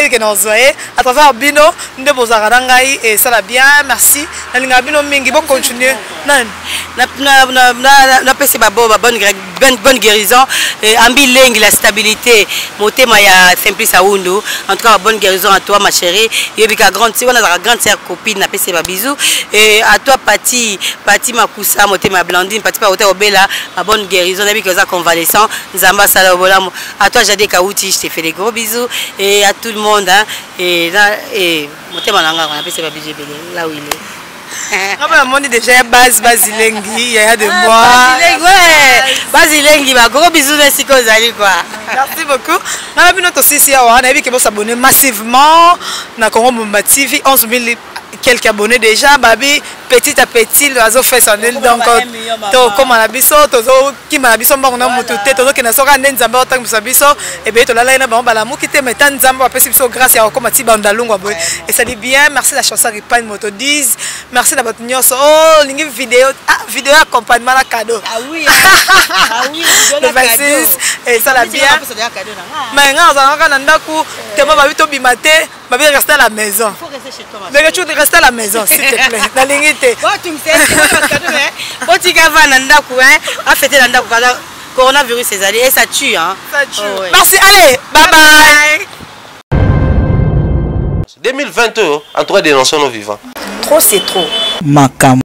que nous à travers Bino, nous devons arranger et ça va bien. Merci. Nous Bino mingi bon continuer. Na pesi babo bonne guérison ambi lengi la stabilité motema ya Simplice Aoundou en tout cas bonne guérison à toi ma chérie yebika grande sœur on a la grande sœur copine na pesi ba bisous et à toi Pati Makusa motema Blandine Pati pa hôtel Obela bonne guérison yebika za convalescent Nzamba sala bolamo à toi Jade Kauti je te fais des gros bisous et à tout le monde hein, et motema nanga on a pesi ba bisous là où il est. On dit déjà Basilengi, il y a de moi. Basilengi, gros bisous merci quoi. Merci beaucoup. On a vu notre site, on a vu que vous s'abonnez massivement. On a Congo Bomba TV, 11 000 quelques abonnés déjà. Babi, petit à petit, l'oiseau fait son aile. Donc, comme on a vu ça, qui m'a vu ça, on a monté, qui n'a pas de Nzamba, autant que ça biso. Et bien, tout là, il y a un balamou qui était mettant Nzamba, après, c'est grâce à Okoma Tibandalunga. Et ça dit bien, merci la chanson Ripan Moto 10. Merci d'avoir tenu ça. Oh, une vidéo accompagnement à cadeau. Ah oui, ah oui, le 26. Et ça l'a bien. Mais non, on a un coup, tu m'as vu tout bimaté, ma vie rester à la maison. Il faut rester chez toi. Mais tu restes à la maison, s'il te plaît. La ligne était. Bon, tu me sais, bon, tu vas nanda coup, hein, à fêter nanda coup, coronavirus c'est allé et ça tue, hein. Ça tue. Merci, allez, bye bye. 2020, en tout cas, dénonçons nos vivants. Trop, c'est trop. Makam.